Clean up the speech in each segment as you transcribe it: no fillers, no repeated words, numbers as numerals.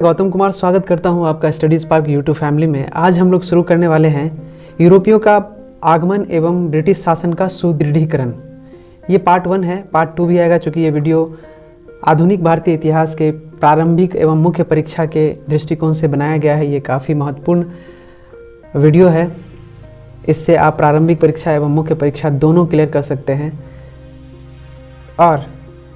गौतम कुमार स्वागत करता हूं आपका स्टडीज़ पार्क यूट्यूब फैमिली में। आज हम लोग शुरू करने वाले हैं यूरोपियों का आगमन एवं ब्रिटिश शासन का सुदृढ़ीकरण। ये पार्ट 1 है, पार्ट 2 भी आएगा चूँकि ये वीडियो आधुनिक भारतीय इतिहास के प्रारंभिक एवं मुख्य परीक्षा के दृष्टिकोण से बनाया गया है। ये काफ़ी महत्वपूर्ण वीडियो है, इससे आप प्रारंभिक परीक्षा एवं मुख्य परीक्षा दोनों क्लियर कर सकते हैं। और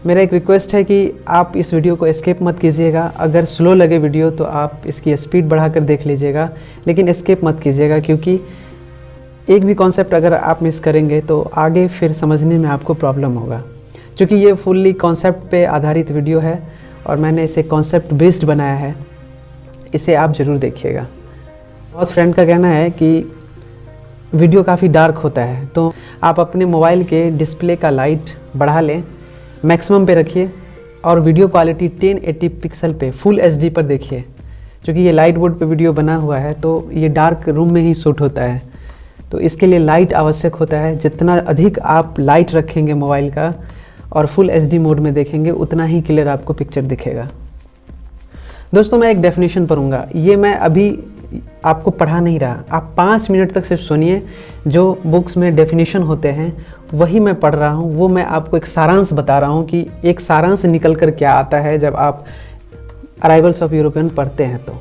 मेरा एक रिक्वेस्ट है कि आप इस वीडियो को एस्केप मत कीजिएगा। अगर स्लो लगे वीडियो तो आप इसकी स्पीड बढ़ाकर देख लीजिएगा, लेकिन एस्केप मत कीजिएगा, क्योंकि एक भी कॉन्सेप्ट अगर आप मिस करेंगे तो आगे फिर समझने में आपको प्रॉब्लम होगा। क्योंकि ये फुल्ली कॉन्सेप्ट पे आधारित वीडियो है और मैंने इसे कॉन्सेप्ट बेस्ड बनाया है, इसे आप ज़रूर देखिएगा। बहुत फ्रेंड का कहना है कि वीडियो काफ़ी डार्क होता है, तो आप अपने मोबाइल के डिस्प्ले का लाइट बढ़ा लें, मैक्सिमम पे रखिए और वीडियो क्वालिटी 1080 पिक्सल पे फुल एचडी पर देखिए। क्योंकि ये लाइट बोर्ड पे वीडियो बना हुआ है तो ये डार्क रूम में ही शूट होता है, तो इसके लिए लाइट आवश्यक होता है। जितना अधिक आप लाइट रखेंगे मोबाइल का और फुल एचडी मोड में देखेंगे, उतना ही क्लियर आपको पिक्चर दिखेगा। दोस्तों, मैं एक डेफिनेशन पढ़ूंगा, ये मैं अभी आपको पढ़ा नहीं रहा, आप 5 मिनट तक सिर्फ सुनिए। जो बुक्स में डेफिनेशन होते हैं वही मैं पढ़ रहा हूँ, वो मैं आपको एक सारांश बता रहा हूँ कि एक सारांश निकल कर क्या आता है जब आप अराइवल्स ऑफ यूरोपियन पढ़ते हैं, तो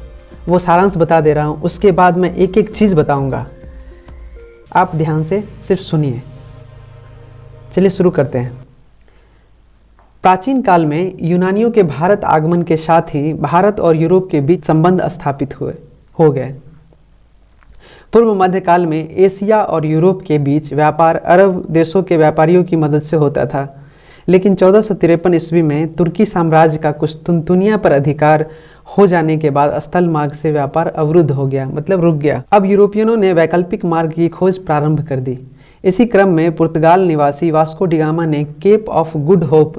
वो सारांश बता दे रहा हूँ। उसके बाद मैं एक एक चीज़ बताऊँगा, आप ध्यान से सिर्फ सुनिए। चलिए शुरू करते हैं। प्राचीन काल में यूनानियों के भारत आगमन के साथ ही भारत और यूरोप के बीच संबंध स्थापित हो गए। पूर्व मध्यकाल में एशिया और यूरोप के बीच व्यापार अरब देशों के व्यापारियों की मदद से होता था, लेकिन 1453 ईस्वी में तुर्की साम्राज्य का कुस्तुनतुनिया पर अधिकार हो जाने के बाद स्थल मार्ग से व्यापार अवरुद्ध हो गया, मतलब रुक गया। अब यूरोपियनों ने वैकल्पिक मार्ग की खोज प्रारंभ कर दी। इसी क्रम में पुर्तगाल निवासी वास्को डी गामा ने केप ऑफ गुड होप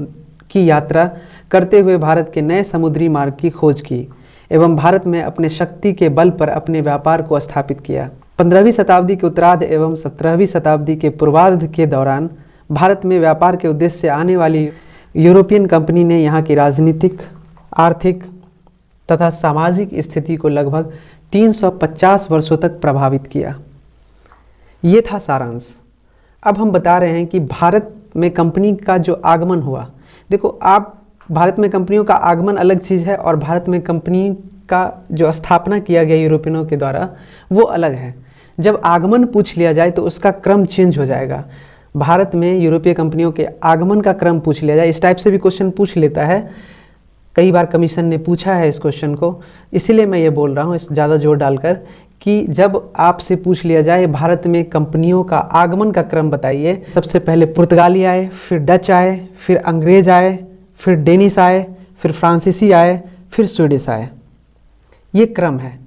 की यात्रा करते हुए भारत के नए समुद्री मार्ग की खोज की एवं भारत में अपने शक्ति के बल पर अपने व्यापार को स्थापित किया। 15वीं शताब्दी के उत्तरार्ध एवं 17वीं शताब्दी के पूर्वार्ध के दौरान भारत में व्यापार के उद्देश्य से आने वाली यूरोपियन कंपनी ने यहाँ की राजनीतिक, आर्थिक तथा सामाजिक स्थिति को लगभग 350 वर्षों तक प्रभावित किया। ये था सारांश। अब हम बता रहे हैं कि भारत में कंपनी का जो आगमन हुआ, देखो आप, भारत में कंपनियों का आगमन अलग चीज़ है और भारत में कंपनी का जो स्थापना किया गया यूरोपियनों के द्वारा वो अलग है। जब आगमन पूछ लिया जाए तो उसका क्रम चेंज हो जाएगा। भारत में यूरोपीय कंपनियों के आगमन का क्रम पूछ लिया जाए, इस टाइप से भी क्वेश्चन पूछ लेता है। कई बार कमीशन ने पूछा है इस क्वेश्चन को, इसीलिए मैं ये बोल रहा हूँ ज़्यादा जोर डालकर कि जब आपसे पूछ लिया जाए भारत में कंपनियों का आगमन का क्रम बताइए, सबसे पहले पुर्तगाली आए, फिर डच आए, फिर अंग्रेज आए, फिर डेनिश आए, फिर फ्रांसीसी आए, फिर स्वीडिश आए। ये क्रम है।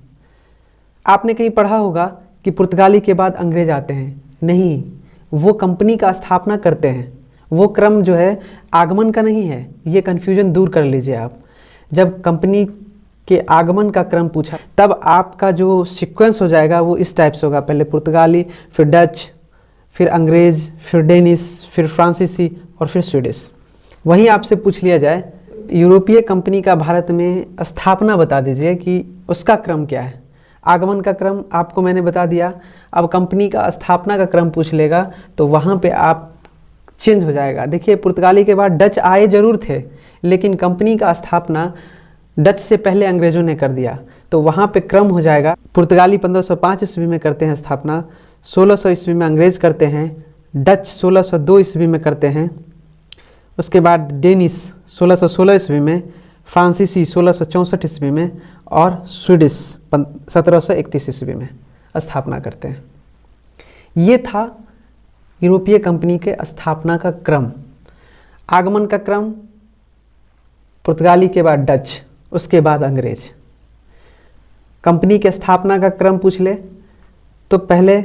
आपने कहीं पढ़ा होगा कि पुर्तगाली के बाद अंग्रेज आते हैं, नहीं, वो कंपनी का स्थापना करते हैं। वो क्रम जो है आगमन का नहीं है, ये कन्फ्यूजन दूर कर लीजिए आप। जब कंपनी के आगमन का क्रम पूछा तब आपका जो सीक्वेंस हो जाएगा वो इस टाइप से होगा, पहले पुर्तगाली, फिर डच, फिर अंग्रेज, फिर डेनिश, फिर फ्रांसीसी और फिर स्वीडिश। वहीं आपसे पूछ लिया जाए यूरोपीय कंपनी का भारत में स्थापना बता दीजिए कि उसका क्रम क्या है। आगमन का क्रम आपको मैंने बता दिया, अब कंपनी का स्थापना का क्रम पूछ लेगा तो वहाँ पे आप चेंज हो जाएगा। देखिए, पुर्तगाली के बाद डच आए जरूर थे, लेकिन कंपनी का स्थापना डच से पहले अंग्रेजों ने कर दिया, तो वहाँ पे क्रम हो जाएगा। पुर्तगाली 1505 ईस्वी में करते हैं स्थापना, 1600 ईस्वी में अंग्रेज करते हैं, डच 1602 ईस्वी में करते हैं, उसके बाद डेनिश 1616 ईस्वी में, फ्रांसीसी 1664 ईस्वी में और स्वीडिश 1731 ईस्वी में स्थापना करते हैं। ये था यूरोपीय कंपनी के स्थापना का क्रम। आगमन का क्रम पुर्तगाली के बाद डच, उसके बाद अंग्रेज। कंपनी के स्थापना का क्रम पूछ ले तो पहले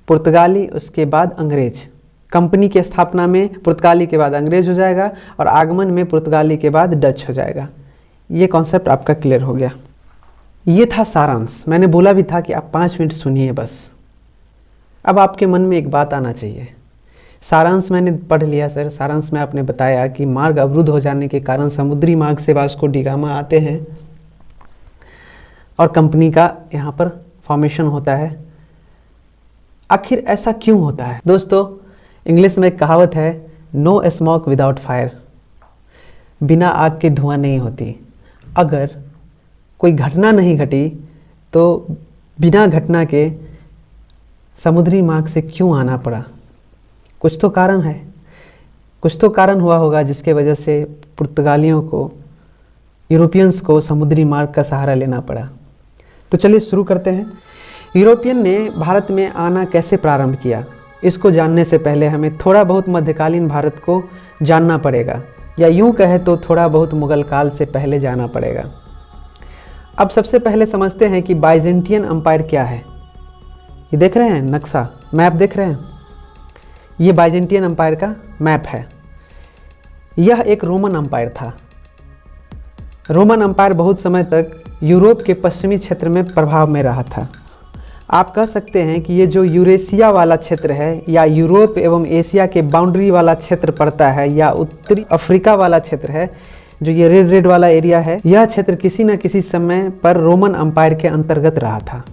पुर्तगाली, उसके बाद अंग्रेज। कंपनी की स्थापना में पुर्तगाली के बाद अंग्रेज हो जाएगा और आगमन में पुर्तगाली के बाद डच हो जाएगा। ये कॉन्सेप्ट आपका क्लियर हो गया। ये था सारांश। मैंने बोला भी था कि आप 5 मिनट सुनिए बस। अब आपके मन में एक बात आना चाहिए, सारांश मैंने पढ़ लिया सर, सारांश में आपने बताया कि मार्ग अवरुद्ध हो जाने के कारण समुद्री मार्ग से वास्को डी गामा आते हैं, और कंपनी का यहाँ पर फॉर्मेशन होता है। आखिर ऐसा क्यों होता है? दोस्तों, इंग्लिश में एक कहावत है, नो स्मोक विदाउट फायर, बिना आग के धुआं नहीं होती। अगर कोई घटना नहीं घटी तो बिना घटना के समुद्री मार्ग से क्यों आना पड़ा? कुछ तो कारण है, कुछ तो कारण हुआ होगा जिसके वजह से पुर्तगालियों को, यूरोपियंस को समुद्री मार्ग का सहारा लेना पड़ा। तो चलिए शुरू करते हैं। यूरोपियन ने भारत में आना कैसे प्रारंभ किया, इसको जानने से पहले हमें थोड़ा बहुत मध्यकालीन भारत को जानना पड़ेगा, या यूं कहे तो थोड़ा बहुत मुगल काल से पहले जाना पड़ेगा। अब सबसे पहले समझते हैं कि बाइजेंटियन एम्पायर क्या है। ये देख रहे हैं नक्शा, मैप देख रहे हैं, ये बाइजेंटियन एम्पायर का मैप है। यह एक रोमन एम्पायर था। रोमन एम्पायर बहुत समय तक यूरोप के पश्चिमी क्षेत्र में प्रभाव में रहा था। आप कह सकते हैं कि ये जो यूरेशिया वाला क्षेत्र है, या यूरोप एवं एशिया के बाउंड्री वाला क्षेत्र पड़ता है, या उत्तरी अफ्रीका वाला क्षेत्र है, जो ये रेड रेड वाला एरिया है, यह क्षेत्र किसी न किसी समय पर रोमन एम्पायर के अंतर्गत रहा था।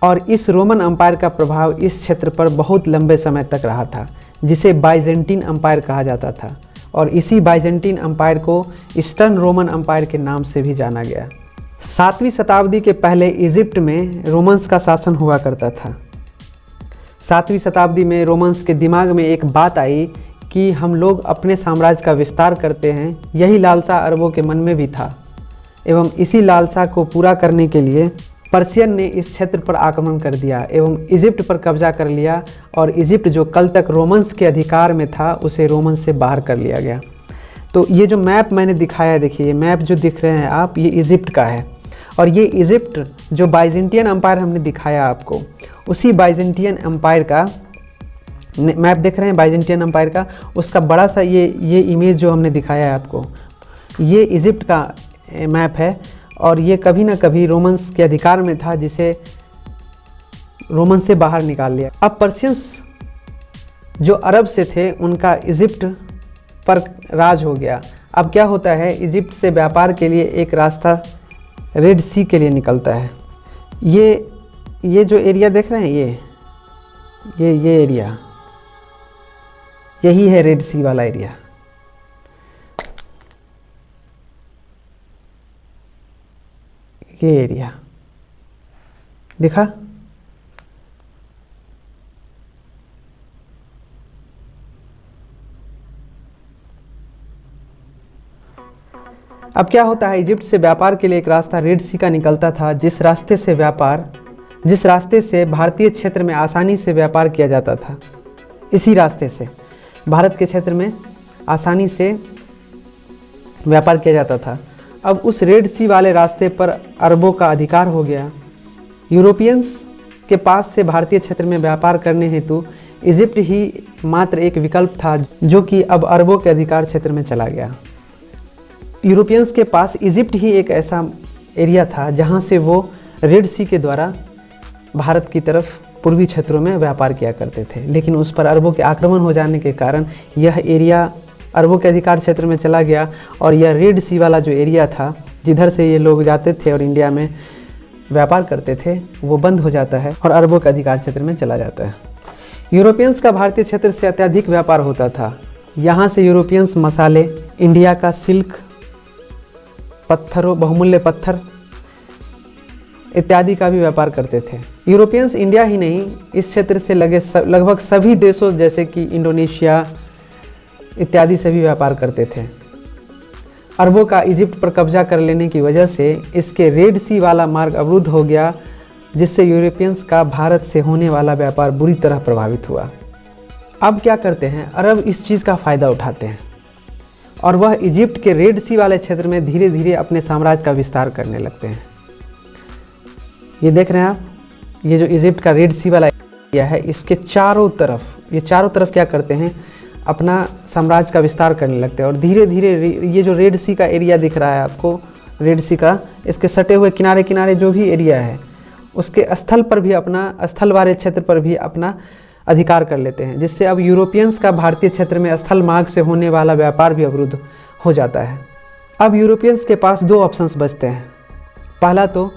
और इस रोमन एम्पायर का प्रभाव इस क्षेत्र पर बहुत लंबे समय तक रहा था, जिसे बाइजेंटीन एम्पायर कहा जाता था। और इसी बाइजेंटीन एम्पायर को ईस्टर्न रोमन एम्पायर के नाम से भी जाना गया। 7वीं शताब्दी के पहले इजिप्ट में रोमन्स का शासन हुआ करता था। 7वीं शताब्दी में रोमन्स के दिमाग में एक बात आई कि हम लोग अपने साम्राज्य का विस्तार करते हैं। यही लालसा अरबों के मन में भी था, एवं इसी लालसा को पूरा करने के लिए पर्शियन ने इस क्षेत्र पर आक्रमण कर दिया एवं इजिप्ट पर कब्जा कर लिया। और इजिप्ट जो कल तक रोमन्स के अधिकार में था, उसे रोमन से बाहर कर लिया गया। तो ये जो मैप मैंने दिखाया, देखिए मैप जो दिख रहे हैं आप, ये इजिप्ट का है। और ये इजिप्ट जो बाइजेंटियन एम्पायर हमने दिखाया आपको, उसी बाइजेंटियन एम्पायर का मैप देख रहे हैं, बाइजेंटियन एम्पायर का, उसका बड़ा सा ये इमेज जो हमने दिखाया है आपको, ये इजिप्ट का मैप है। और ये कभी ना कभी रोमन्स के अधिकार में था, जिसे रोमन से बाहर निकाल लिया। अब पर्शियंस जो अरब से थे, उनका इजिप्ट पर राज हो गया। अब क्या होता है, इजिप्ट से व्यापार के लिए एक रास्ता रेड सी के लिए निकलता है। ये जो एरिया देख रहे हैं, ये एरिया, यही है रेड सी वाला एरिया। ये एरिया दिखा? अब क्या होता है, इजिप्ट से व्यापार के लिए एक रास्ता रेड सी का निकलता था, जिस रास्ते से भारतीय क्षेत्र में आसानी से व्यापार किया जाता था। इसी रास्ते से भारत के क्षेत्र में आसानी से व्यापार किया जाता था। अब उस रेड सी वाले रास्ते पर अरबों का अधिकार हो गया। यूरोपियंस के पास से भारतीय क्षेत्र में व्यापार करने हेतु इजिप्ट ही मात्र एक विकल्प था, जो कि अब अरबों के अधिकार क्षेत्र में चला गया। यूरोपियंस के पास इजिप्ट ही एक ऐसा एरिया था जहां से वो रेड सी के द्वारा भारत की तरफ पूर्वी क्षेत्रों में व्यापार किया करते थे। लेकिन उस पर अरबों के आक्रमण हो जाने के कारण यह एरिया अरबों के अधिकार क्षेत्र में चला गया। और यह रेड सी वाला जो एरिया था, जिधर से ये लोग जाते थे और इंडिया में व्यापार करते थे, वो बंद हो जाता है और अरबों के अधिकार क्षेत्र में चला जाता है। यूरोपियंस का भारतीय क्षेत्र से अत्यधिक व्यापार होता था। यहाँ से यूरोपियंस मसाले, इंडिया का सिल्क, पत्थरों, बहुमूल्य पत्थर इत्यादि का भी व्यापार करते थे। यूरोपियंस इंडिया ही नहीं, इस क्षेत्र से लगे लगभग सभी देशों जैसे कि इंडोनेशिया इत्यादि से भी व्यापार करते थे। अरबों का इजिप्ट पर कब्जा कर लेने की वजह से इसके रेड सी वाला मार्ग अवरुद्ध हो गया, जिससे यूरोपियंस का भारत से होने वाला व्यापार बुरी तरह प्रभावित हुआ। अब क्या करते हैं, अरब इस चीज़ का फ़ायदा उठाते हैं और वह इजिप्ट के रेड सी वाले क्षेत्र में धीरे धीरे अपने साम्राज्य का विस्तार करने लगते हैं। ये देख रहे हैं आप, ये जो इजिप्ट का रेड सी वाला एरिया है, इसके चारों तरफ क्या करते हैं, अपना साम्राज्य का विस्तार करने लगते हैं। और धीरे धीरे ये जो रेड सी का एरिया दिख रहा है आपको, रेड सी का, इसके सटे हुए किनारे किनारे जो भी एरिया है, उसके स्थल पर भी स्थल वाले क्षेत्र पर भी अपना अधिकार कर लेते हैं, जिससे अब यूरोपियंस का भारतीय क्षेत्र में स्थल मार्ग से होने वाला व्यापार भी अवरुद्ध हो जाता है। अब यूरोपियंस के पास दो ऑप्शंस बचते हैं। पहला तो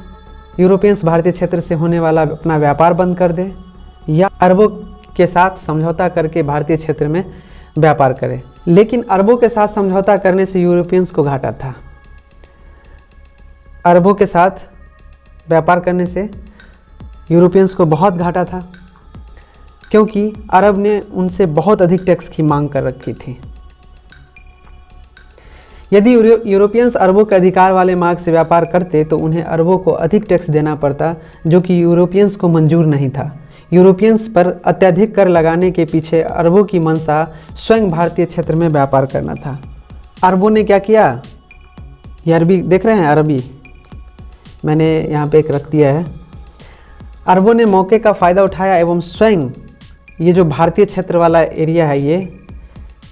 यूरोपियंस भारतीय क्षेत्र से होने वाला अपना व्यापार बंद कर दे या अरबों के साथ समझौता करके भारतीय क्षेत्र में व्यापार करे। लेकिन अरबों के साथ समझौता करने से यूरोपियंस को घाटा था। अरबों के साथ व्यापार करने से यूरोपियंस को बहुत घाटा था, क्योंकि अरब ने उनसे बहुत अधिक टैक्स की मांग कर रखी थी। यदि यूरोपियंस अरबों के अधिकार वाले मार्ग से व्यापार करते तो उन्हें अरबों को अधिक टैक्स देना पड़ता, जो कि यूरोपियंस को मंजूर नहीं था। यूरोपियंस पर अत्यधिक कर लगाने के पीछे अरबों की मंशा स्वयं भारतीय क्षेत्र में व्यापार करना था। अरबों ने क्या किया, ये अरबी देख रहे हैं, अरबी मैंने यहाँ पे एक रख दिया है। अरबों ने मौके का फ़ायदा उठाया एवं स्वयं ये जो भारतीय क्षेत्र वाला एरिया है, ये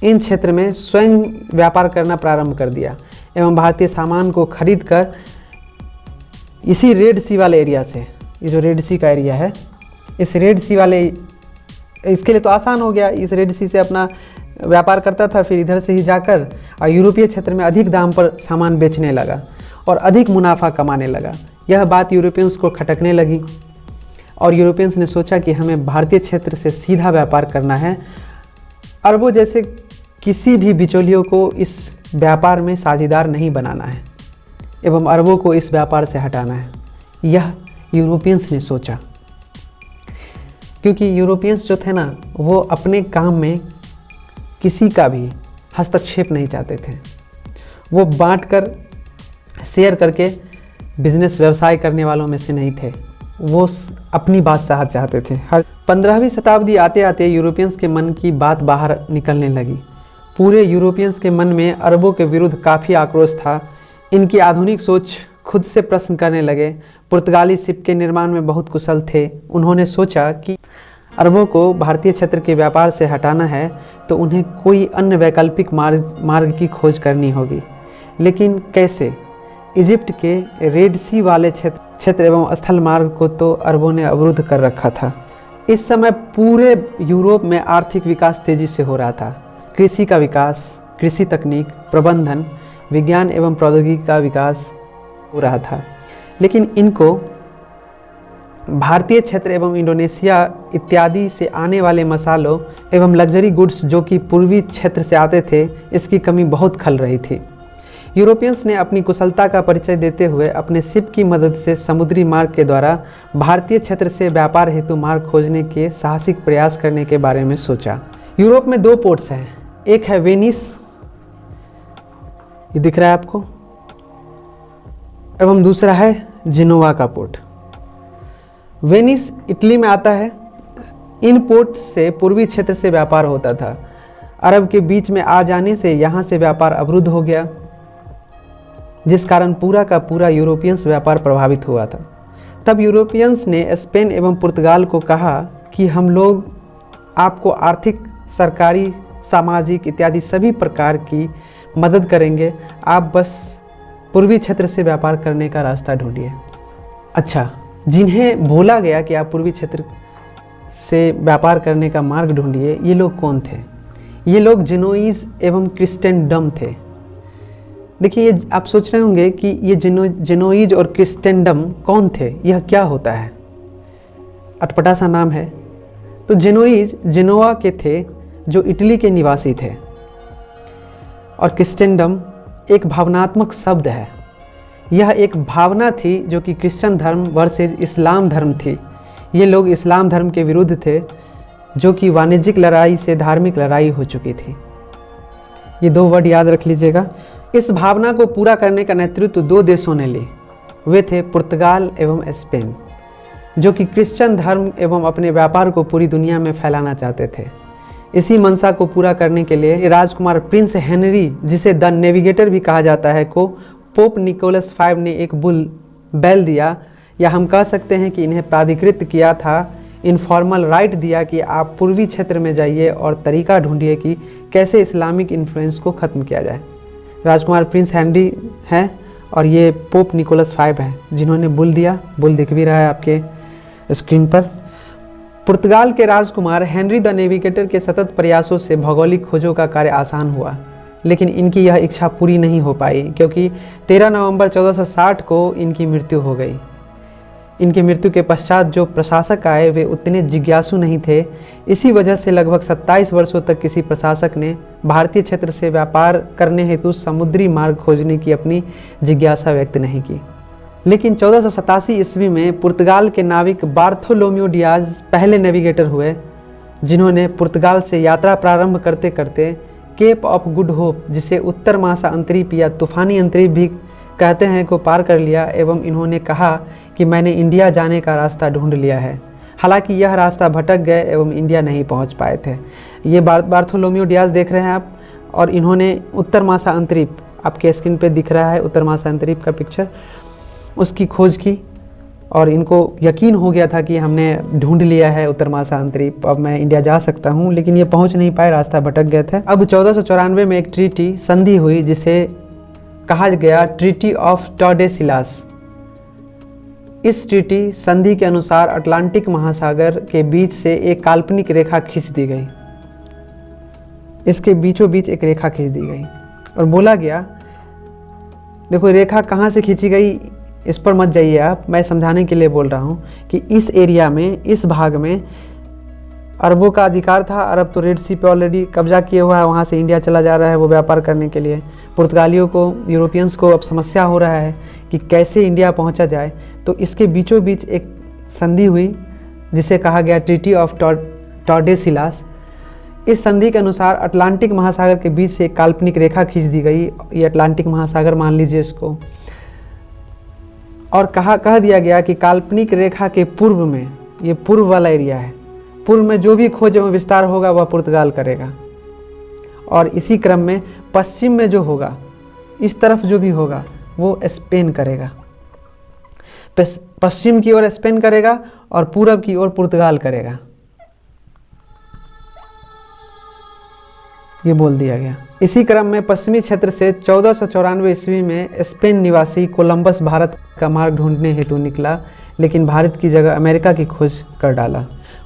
इन क्षेत्र में स्वयं व्यापार करना प्रारंभ कर दिया एवं भारतीय सामान को खरीद कर इसी रेड सी वाले एरिया से, ये जो रेड सी का एरिया है, इस रेड सी वाले, इसके लिए तो आसान हो गया, इस रेड सी से अपना व्यापार करता था, फिर इधर से ही जाकर और यूरोपीय क्षेत्र में अधिक दाम पर सामान बेचने लगा और अधिक मुनाफा कमाने लगा। यह बात यूरोपियंस को खटकने लगी और यूरोपियंस ने सोचा कि हमें भारतीय क्षेत्र से सीधा व्यापार करना है। अरबों जैसे किसी भी बिचौलियों को इस व्यापार में साझेदार नहीं बनाना है एवं अरबों को इस व्यापार से हटाना है, यह यूरोपियंस ने सोचा। क्योंकि यूरोपियंस जो थे ना, वो अपने काम में किसी का भी हस्तक्षेप नहीं चाहते थे। वो बांटकर शेयर करके बिजनेस व्यवसाय करने वालों में से नहीं थे, वो अपनी बादशाहत चाहते थे। हर 15वीं शताब्दी आते आते यूरोपियंस के मन की बात बाहर निकलने लगी। पूरे यूरोपियंस के मन में अरबों के विरुद्ध काफ़ी आक्रोश था। इनकी आधुनिक सोच खुद से प्रश्न करने लगे। पुर्तगाली शिप के निर्माण में बहुत कुशल थे। उन्होंने सोचा कि अरबों को भारतीय क्षेत्र के व्यापार से हटाना है तो उन्हें कोई अन्य वैकल्पिक मार्ग की खोज करनी होगी। लेकिन कैसे? इजिप्ट के रेड सी वाले क्षेत्र एवं स्थल मार्ग को तो अरबों ने अवरुद्ध कर रखा था। इस समय पूरे यूरोप में आर्थिक विकास तेजी से हो रहा था। कृषि का विकास, कृषि तकनीक, प्रबंधन, विज्ञान एवं प्रौद्योगिकी का विकास हो रहा था। लेकिन इनको भारतीय क्षेत्र एवं इंडोनेशिया इत्यादि से आने वाले मसालों एवं लग्जरी गुड्स जो कि पूर्वी क्षेत्र से आते थे, इसकी कमी बहुत खल रही थी। यूरोपियंस ने अपनी कुशलता का परिचय देते हुए अपने शिप की मदद से समुद्री मार्ग के द्वारा भारतीय क्षेत्र से व्यापार हेतु मार्ग खोजने के साहसिक प्रयास करने के बारे में सोचा। यूरोप में 2 पोर्ट्स हैं, एक है वेनिस, ये दिख रहा है आपको, एवं दूसरा है जिनोवा का पोर्ट। वेनिस इटली में आता है। इन पोर्ट से पूर्वी क्षेत्र से व्यापार होता था। अरब के बीच में आ जाने से यहाँ से व्यापार अवरुद्ध हो गया, जिस कारण पूरा का पूरा यूरोपियंस व्यापार प्रभावित हुआ था। तब यूरोपियंस ने स्पेन एवं पुर्तगाल को कहा कि हम लोग आपको आर्थिक, सरकारी, सामाजिक इत्यादि सभी प्रकार की मदद करेंगे, आप बस पूर्वी क्षेत्र से व्यापार करने का रास्ता ढूंढिए। अच्छा, जिन्हें बोला गया कि आप पूर्वी क्षेत्र से व्यापार करने का मार्ग ढूंढिए, ये लोग कौन थे? ये लोग जिनोइज एवं क्रिस्टेंडम थे। देखिए, ये आप सोच रहे होंगे कि ये जिनोइज और क्रिस्टेंडम कौन थे, यह क्या होता है? अटपटा सा नाम है। तो जिनोइज जिनोवा के थे जो इटली के निवासी थे, और क्रिस्टेंडम एक भावनात्मक शब्द है। यह एक भावना थी जो कि क्रिश्चियन धर्म वर्सेज इस्लाम धर्म थी। ये लोग इस्लाम धर्म के विरुद्ध थे, जो कि वाणिज्यिक लड़ाई से धार्मिक लड़ाई हो चुकी थी। ये 2 वर्ड याद रख लीजिएगा। इस भावना को पूरा करने का नेतृत्व 2 देशों ने ली। वे थे पुर्तगाल एवं स्पेन, जो कि क्रिश्चियन धर्म एवं अपने व्यापार को पूरी दुनिया में फैलाना चाहते थे। इसी मंशा को पूरा करने के लिए राजकुमार प्रिंस हेनरी, जिसे द नेविगेटर भी कहा जाता है, को पोप निकोलस V ने एक बैल दिया, या हम कह सकते हैं कि इन्हें प्राधिकृत किया था, इनफॉर्मल राइट दिया कि आप पूर्वी क्षेत्र में जाइए और तरीका ढूंढिए कि कैसे इस्लामिक इन्फ्लुएंस को ख़त्म किया जाए। राजकुमार प्रिंस हेनरी हैं और ये पोप निकोलस V हैं जिन्होंने बुल दिया। बुल दिख भी रहा है आपके स्क्रीन पर। पुर्तगाल के राजकुमार हेनरी द नेविगेटर के सतत प्रयासों से भौगोलिक खोजों का कार्य आसान हुआ, लेकिन इनकी यह इच्छा पूरी नहीं हो पाई, क्योंकि 13 नवंबर 1460 को इनकी मृत्यु हो गई। इनकी मृत्यु के पश्चात जो प्रशासक आए वे उतने जिज्ञासु नहीं थे। इसी वजह से लगभग 27 वर्षों तक किसी प्रशासक ने भारतीय क्षेत्र से व्यापार करने हेतु समुद्री मार्ग खोजने की अपनी जिज्ञासा व्यक्त नहीं की। लेकिन 1487 ईस्वी में पुर्तगाल के नाविक बार्थोलोम्यू डियाज पहले नेविगेटर हुए, जिन्होंने पुर्तगाल से यात्रा प्रारंभ करते करते केप ऑफ गुड होप, जिसे उत्तर महासा अंतरीप या तूफानी अंतरीप भी कहते हैं, को पार कर लिया एवं इन्होंने कहा कि मैंने इंडिया जाने का रास्ता ढूंढ लिया है। हालांकि यह रास्ता भटक गए एवं इंडिया नहीं पहुंच पाए थे। ये बार्थोलोम्यू डियाज देख रहे हैं आप, और इन्होंने उत्तर महासा अंतरीप, आपके स्क्रीन पे दिख रहा है उत्तर महासा अंतरीप का पिक्चर, उसकी खोज की और इनको यकीन हो गया था कि हमने ढूंढ लिया है उत्तर महासा अंतरीप, अब मैं इंडिया जा सकता हूँ। लेकिन ये पहुँच नहीं पाए, रास्ता भटक गए थे। अब 1494 में एक ट्रीटी संधि हुई जिसे कहा गया ट्रीटी ऑफ टॉर्डेसिलास। इस ट्रीटी संधि के अनुसार अटलांटिक महासागर के बीच से एक काल्पनिक रेखा खींच दी गई। इसके बीचों बीच एक रेखा खींच दी गई और बोला गया, देखो रेखा कहाँ से खींची गई इस पर मत जाइए आप, मैं समझाने के लिए बोल रहा हूँ कि इस एरिया में, इस भाग में अरबों का अधिकार था। अरब तो रेड सी पे ऑलरेडी कब्जा किए हुआ है, वहाँ से इंडिया चला जा रहा है वो व्यापार करने के लिए। पुर्तगालियों को, यूरोपियंस को अब समस्या हो रहा है कि कैसे इंडिया पहुँचा जाए। तो इसके बीचों बीच एक संधि हुई जिसे कहा गया ट्रीटी ऑफ टॉर्डेसिलास। इस संधि के अनुसार अटलांटिक महासागर के बीच से एक काल्पनिक रेखा खींच दी गई। ये अटलांटिक महासागर मान लीजिए इसको, और कह दिया गया कि काल्पनिक रेखा के पूर्व में, ये पूर्व वाला एरिया है, पूर्व में जो भी खोज एवं विस्तार होगा वह पुर्तगाल करेगा, और इसी क्रम में पश्चिम में जो होगा, इस तरफ जो भी होगा वो स्पेन करेगा। पश्चिम की ओर स्पेन करेगा और पूरब की ओर पुर्तगाल करेगा, ये बोल दिया गया। इसी क्रम में पश्चिमी क्षेत्र से 1494 ईस्वी में स्पेन निवासी कोलंबस भारत का मार्ग ढूंढने हेतु निकला, लेकिन भारत की जगह अमेरिका की खोज कर डाला।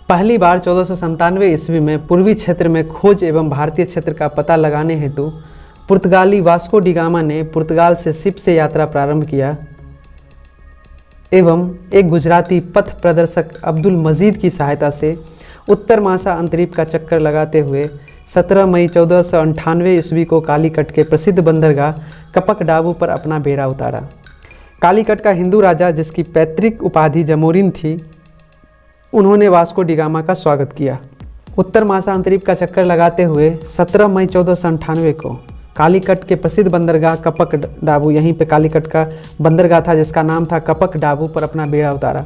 पहली बार 1497 ईस्वी में पूर्वी क्षेत्र में खोज एवं भारतीय क्षेत्र का पता लगाने हेतु पुर्तगाली वास्को डी गामा ने पुर्तगाल से शिप से यात्रा प्रारंभ किया एवं एक गुजराती पथ प्रदर्शक अब्दुल मजीद की सहायता से उत्तर महासा अंतरीप का चक्कर लगाते हुए 17 मई 1498 ईस्वी को कालीकट के प्रसिद्ध बंदरगाह कपक डाबू पर अपना बेड़ा उतारा। कालीकट का हिंदू राजा, जिसकी पैतृक उपाधि जमोरिन थी, उन्होंने वास्को डी गामा का स्वागत किया। उत्तर महासा अंतरीप का चक्कर लगाते हुए 17 मई 1498 को कालीकट के प्रसिद्ध बंदरगाह कपक डाबू, यहीं पे कालीकट का बंदरगाह था जिसका नाम था कपक डाबू, पर अपना बेड़ा उतारा।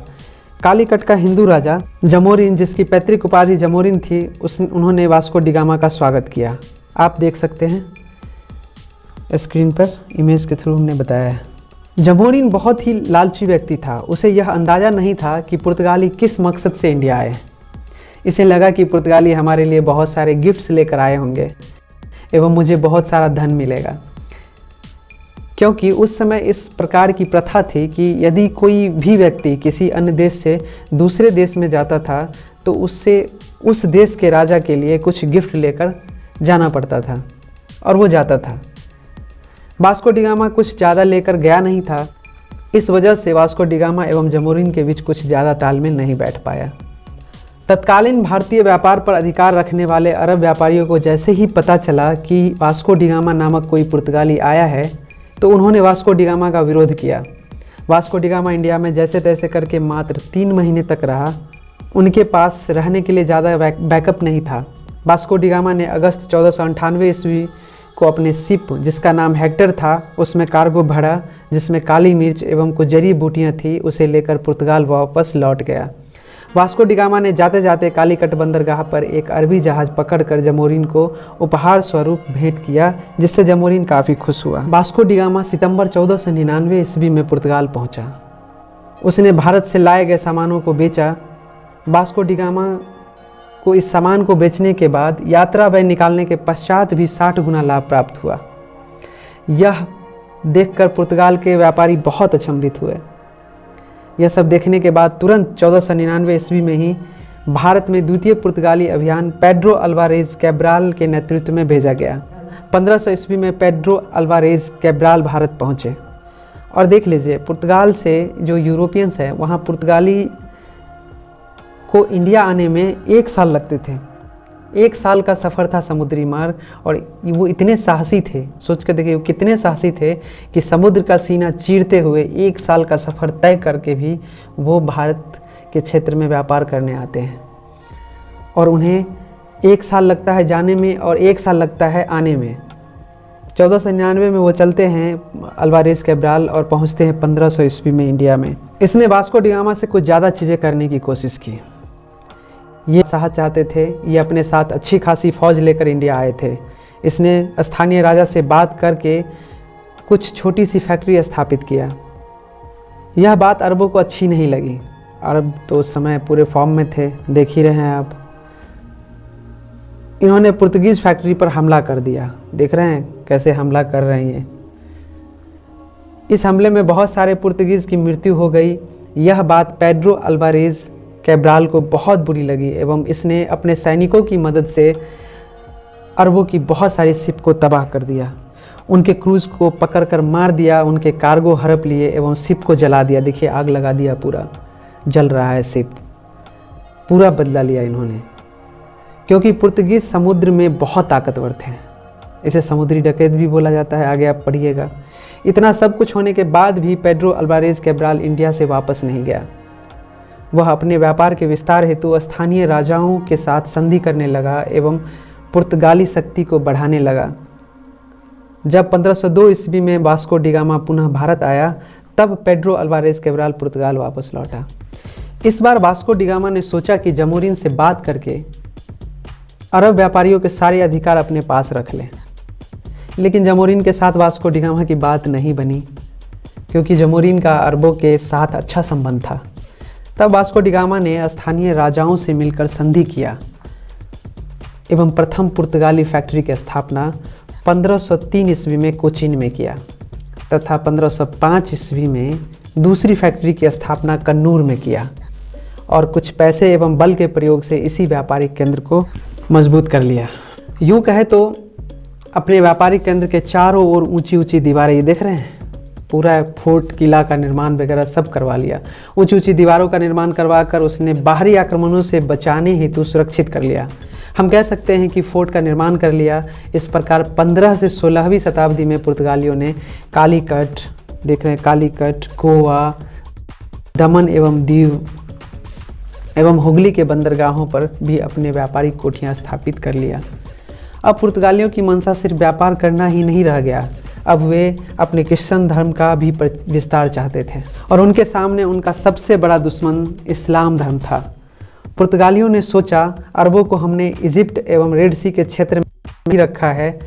कालीकट का हिंदू राजा जमोरिन, जिसकी पैतृक उपाधि जमोरिन थी, उन्होंने वास्को डी गामा का स्वागत किया। आप देख सकते हैं स्क्रीन पर, इमेज के थ्रू हमने बताया है। जमोरिन बहुत ही लालची व्यक्ति था। उसे यह अंदाज़ा नहीं था कि पुर्तगाली किस मकसद से इंडिया आए। इसे लगा कि पुर्तगाली हमारे लिए बहुत सारे गिफ्ट्स लेकर आए होंगे एवं मुझे बहुत सारा धन मिलेगा, क्योंकि उस समय इस प्रकार की प्रथा थी कि यदि कोई भी व्यक्ति किसी अन्य देश से दूसरे देश में जाता था तो उससे उस देश के राजा के लिए कुछ गिफ्ट लेकर जाना पड़ता था, और वो जाता था। वास्को डी गामा कुछ ज़्यादा लेकर गया नहीं था। इस वजह से वास्को डी गामा एवं जमोरिन के बीच कुछ ज़्यादा तालमेल नहीं बैठ पाया। तत्कालीन भारतीय व्यापार पर अधिकार रखने वाले अरब व्यापारियों को जैसे ही पता चला कि वास्को डी गामा नामक कोई पुर्तगाली आया है, तो उन्होंने वास्को डी गामा का विरोध किया। वास्को डी गामा इंडिया में जैसे तैसे करके मात्र 3 महीने तक रहा। उनके पास रहने के लिए ज़्यादा बैकअप नहीं था। वास्को डी गामा ने अगस्त 1498 ईस्वी को अपने शिप, जिसका नाम हेक्टर था, उसमें कार्गो भरा जिसमें काली मिर्च एवं कुछ जड़ी बूटियाँ थी, उसे लेकर पुर्तगाल वापस लौट गया। वास्को डी गामा ने जाते जाते कालीकट बंदरगाह पर एक अरबी जहाज पकड़कर जमोरिन को उपहार स्वरूप भेंट किया, जिससे जमोरिन काफ़ी खुश हुआ। वास्को डी गामा सितंबर 1499 ईस्वी में पुर्तगाल पहुंचा। उसने भारत से लाए गए सामानों को बेचा। वास्को डी गामा को इस सामान को बेचने के बाद यात्रा व्यय निकालने के पश्चात भी 60 गुना लाभ प्राप्त हुआ। यह देखकर पुर्तगाल के व्यापारी बहुत अचंभित हुए। यह सब देखने के बाद तुरंत 1499 ईस्वी में ही भारत में द्वितीय पुर्तगाली अभियान पेड्रो अल्वारेज कैब्राल के नेतृत्व में भेजा गया। 1500 ईस्वी में पेड्रो अल्वारेज कैब्राल भारत पहुंचे और देख लीजिए, पुर्तगाल से जो यूरोपियंस हैं वहाँ पुर्तगाली को इंडिया आने में 1 साल लगते थे। 1 साल का सफ़र था समुद्री मार्ग, और वो इतने साहसी थे, सोच कर देखिए वो कितने साहसी थे कि समुद्र का सीना चीरते हुए 1 साल का सफ़र तय करके भी वो भारत के क्षेत्र में व्यापार करने आते हैं। और उन्हें 1 साल लगता है जाने में और 1 साल लगता है आने में। 1499 में वो चलते हैं अल्वारेज कैब्राल और पहुंचते हैं 1500 ईस्वी में इंडिया में। इसने वास्को डी गामा से कुछ ज़्यादा चीज़ें करने की कोशिश की। ये साहस चाहते थे, ये अपने साथ अच्छी खासी फौज लेकर इंडिया आए थे। इसने स्थानीय राजा से बात करके कुछ छोटी सी फैक्ट्री स्थापित किया। यह बात अरबों को अच्छी नहीं लगी। अरब तो उस समय पूरे फॉर्म में थे, देख ही रहे हैं आप। इन्होंने पुर्तगीज फैक्ट्री पर हमला कर दिया। देख रहे हैं कैसे हमला कर रहे हैं। इस हमले में बहुत सारे पुर्तगीज की मृत्यु हो गई। यह बात पेड्रो अल्वारेज कैब्राल को बहुत बुरी लगी एवं इसने अपने सैनिकों की मदद से अरबों की बहुत सारी शिप को तबाह कर दिया। उनके क्रूज को पकड़कर मार दिया, उनके कार्गो हड़प लिए एवं शिप को जला दिया। देखिए आग लगा दिया, पूरा जल रहा है शिप। पूरा बदला लिया इन्होंने, क्योंकि पुर्तगीज समुद्र में बहुत ताकतवर थे। इसे समुद्री डकैत भी बोला जाता है, आगे आप पढ़िएगा। इतना सब कुछ होने के बाद भी पेड्रो अल्वारेज कैब्राल इंडिया से वापस नहीं गया। वह अपने व्यापार के विस्तार हेतु स्थानीय राजाओं के साथ संधि करने लगा एवं पुर्तगाली शक्ति को बढ़ाने लगा। जब 1502 ईस्वी में वास्को डी गामा पुनः भारत आया, तब पेड्रो अल्वारेज कैब्राल पुर्तगाल वापस लौटा। इस बार वास्को डी गामा ने सोचा कि जमोरिन से बात करके अरब व्यापारियों के सारे अधिकार अपने पास रख लें, लेकिन जमोरिन के साथ वास्को डी गामा की बात नहीं बनी, क्योंकि जमोरिन का अरबों के साथ अच्छा संबंध था। तब वास्को डी गामा ने स्थानीय राजाओं से मिलकर संधि किया एवं प्रथम पुर्तगाली फैक्ट्री की स्थापना 1503 ईस्वी में कोचीन में किया तथा 1505 ईस्वी में दूसरी फैक्ट्री की स्थापना कन्नूर में किया और कुछ पैसे एवं बल के प्रयोग से इसी व्यापारिक केंद्र को मजबूत कर लिया। यूँ कहे तो अपने व्यापारिक केंद्र के चारों ओर ऊंची ऊंची दीवारें, ये देख रहे हैं, पूरा फोर्ट किला का निर्माण वगैरह सब करवा लिया। ऊंची ऊंची दीवारों का निर्माण करवा कर उसने बाहरी आक्रमणों से बचाने हेतु सुरक्षित कर लिया। हम कह सकते हैं कि फोर्ट का निर्माण कर लिया। इस प्रकार 15 से 16वीं शताब्दी में पुर्तगालियों ने कालीकट, देख रहे हैं कालीकट, गोवा, दमन एवं दीव एवं हुगली के बंदरगाहों पर भी अपने व्यापारिक कोठियाँ स्थापित कर लिया। अब पुर्तगालियों की मंशा सिर्फ व्यापार करना ही नहीं रह गया, अब वे अपने क्रिश्चियन धर्म का भी विस्तार चाहते थे और उनके सामने उनका सबसे बड़ा दुश्मन इस्लाम धर्म था। पुर्तगालियों ने सोचा, अरबों को हमने इजिप्ट एवं रेड सी के क्षेत्र में ही रखा है,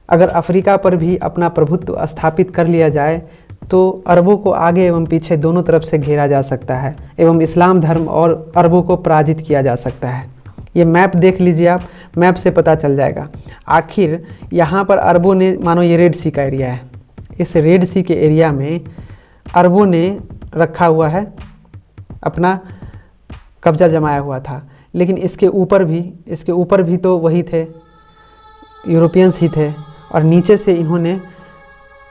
अगर अफ्रीका पर भी अपना प्रभुत्व स्थापित कर लिया जाए तो अरबों को आगे एवं पीछे दोनों तरफ से घेरा जा सकता है एवं इस्लाम धर्म और अरबों को पराजित किया जा सकता है। ये मैप देख लीजिए आप, मैप से पता चल जाएगा। आखिर यहाँ पर अरबों ने, मानो ये रेड सी का एरिया है, इस रेड सी के एरिया में अरबों ने रखा हुआ है, अपना कब्जा जमाया हुआ था। लेकिन इसके ऊपर भी तो वही थे, यूरोपियंस ही थे, और नीचे से इन्होंने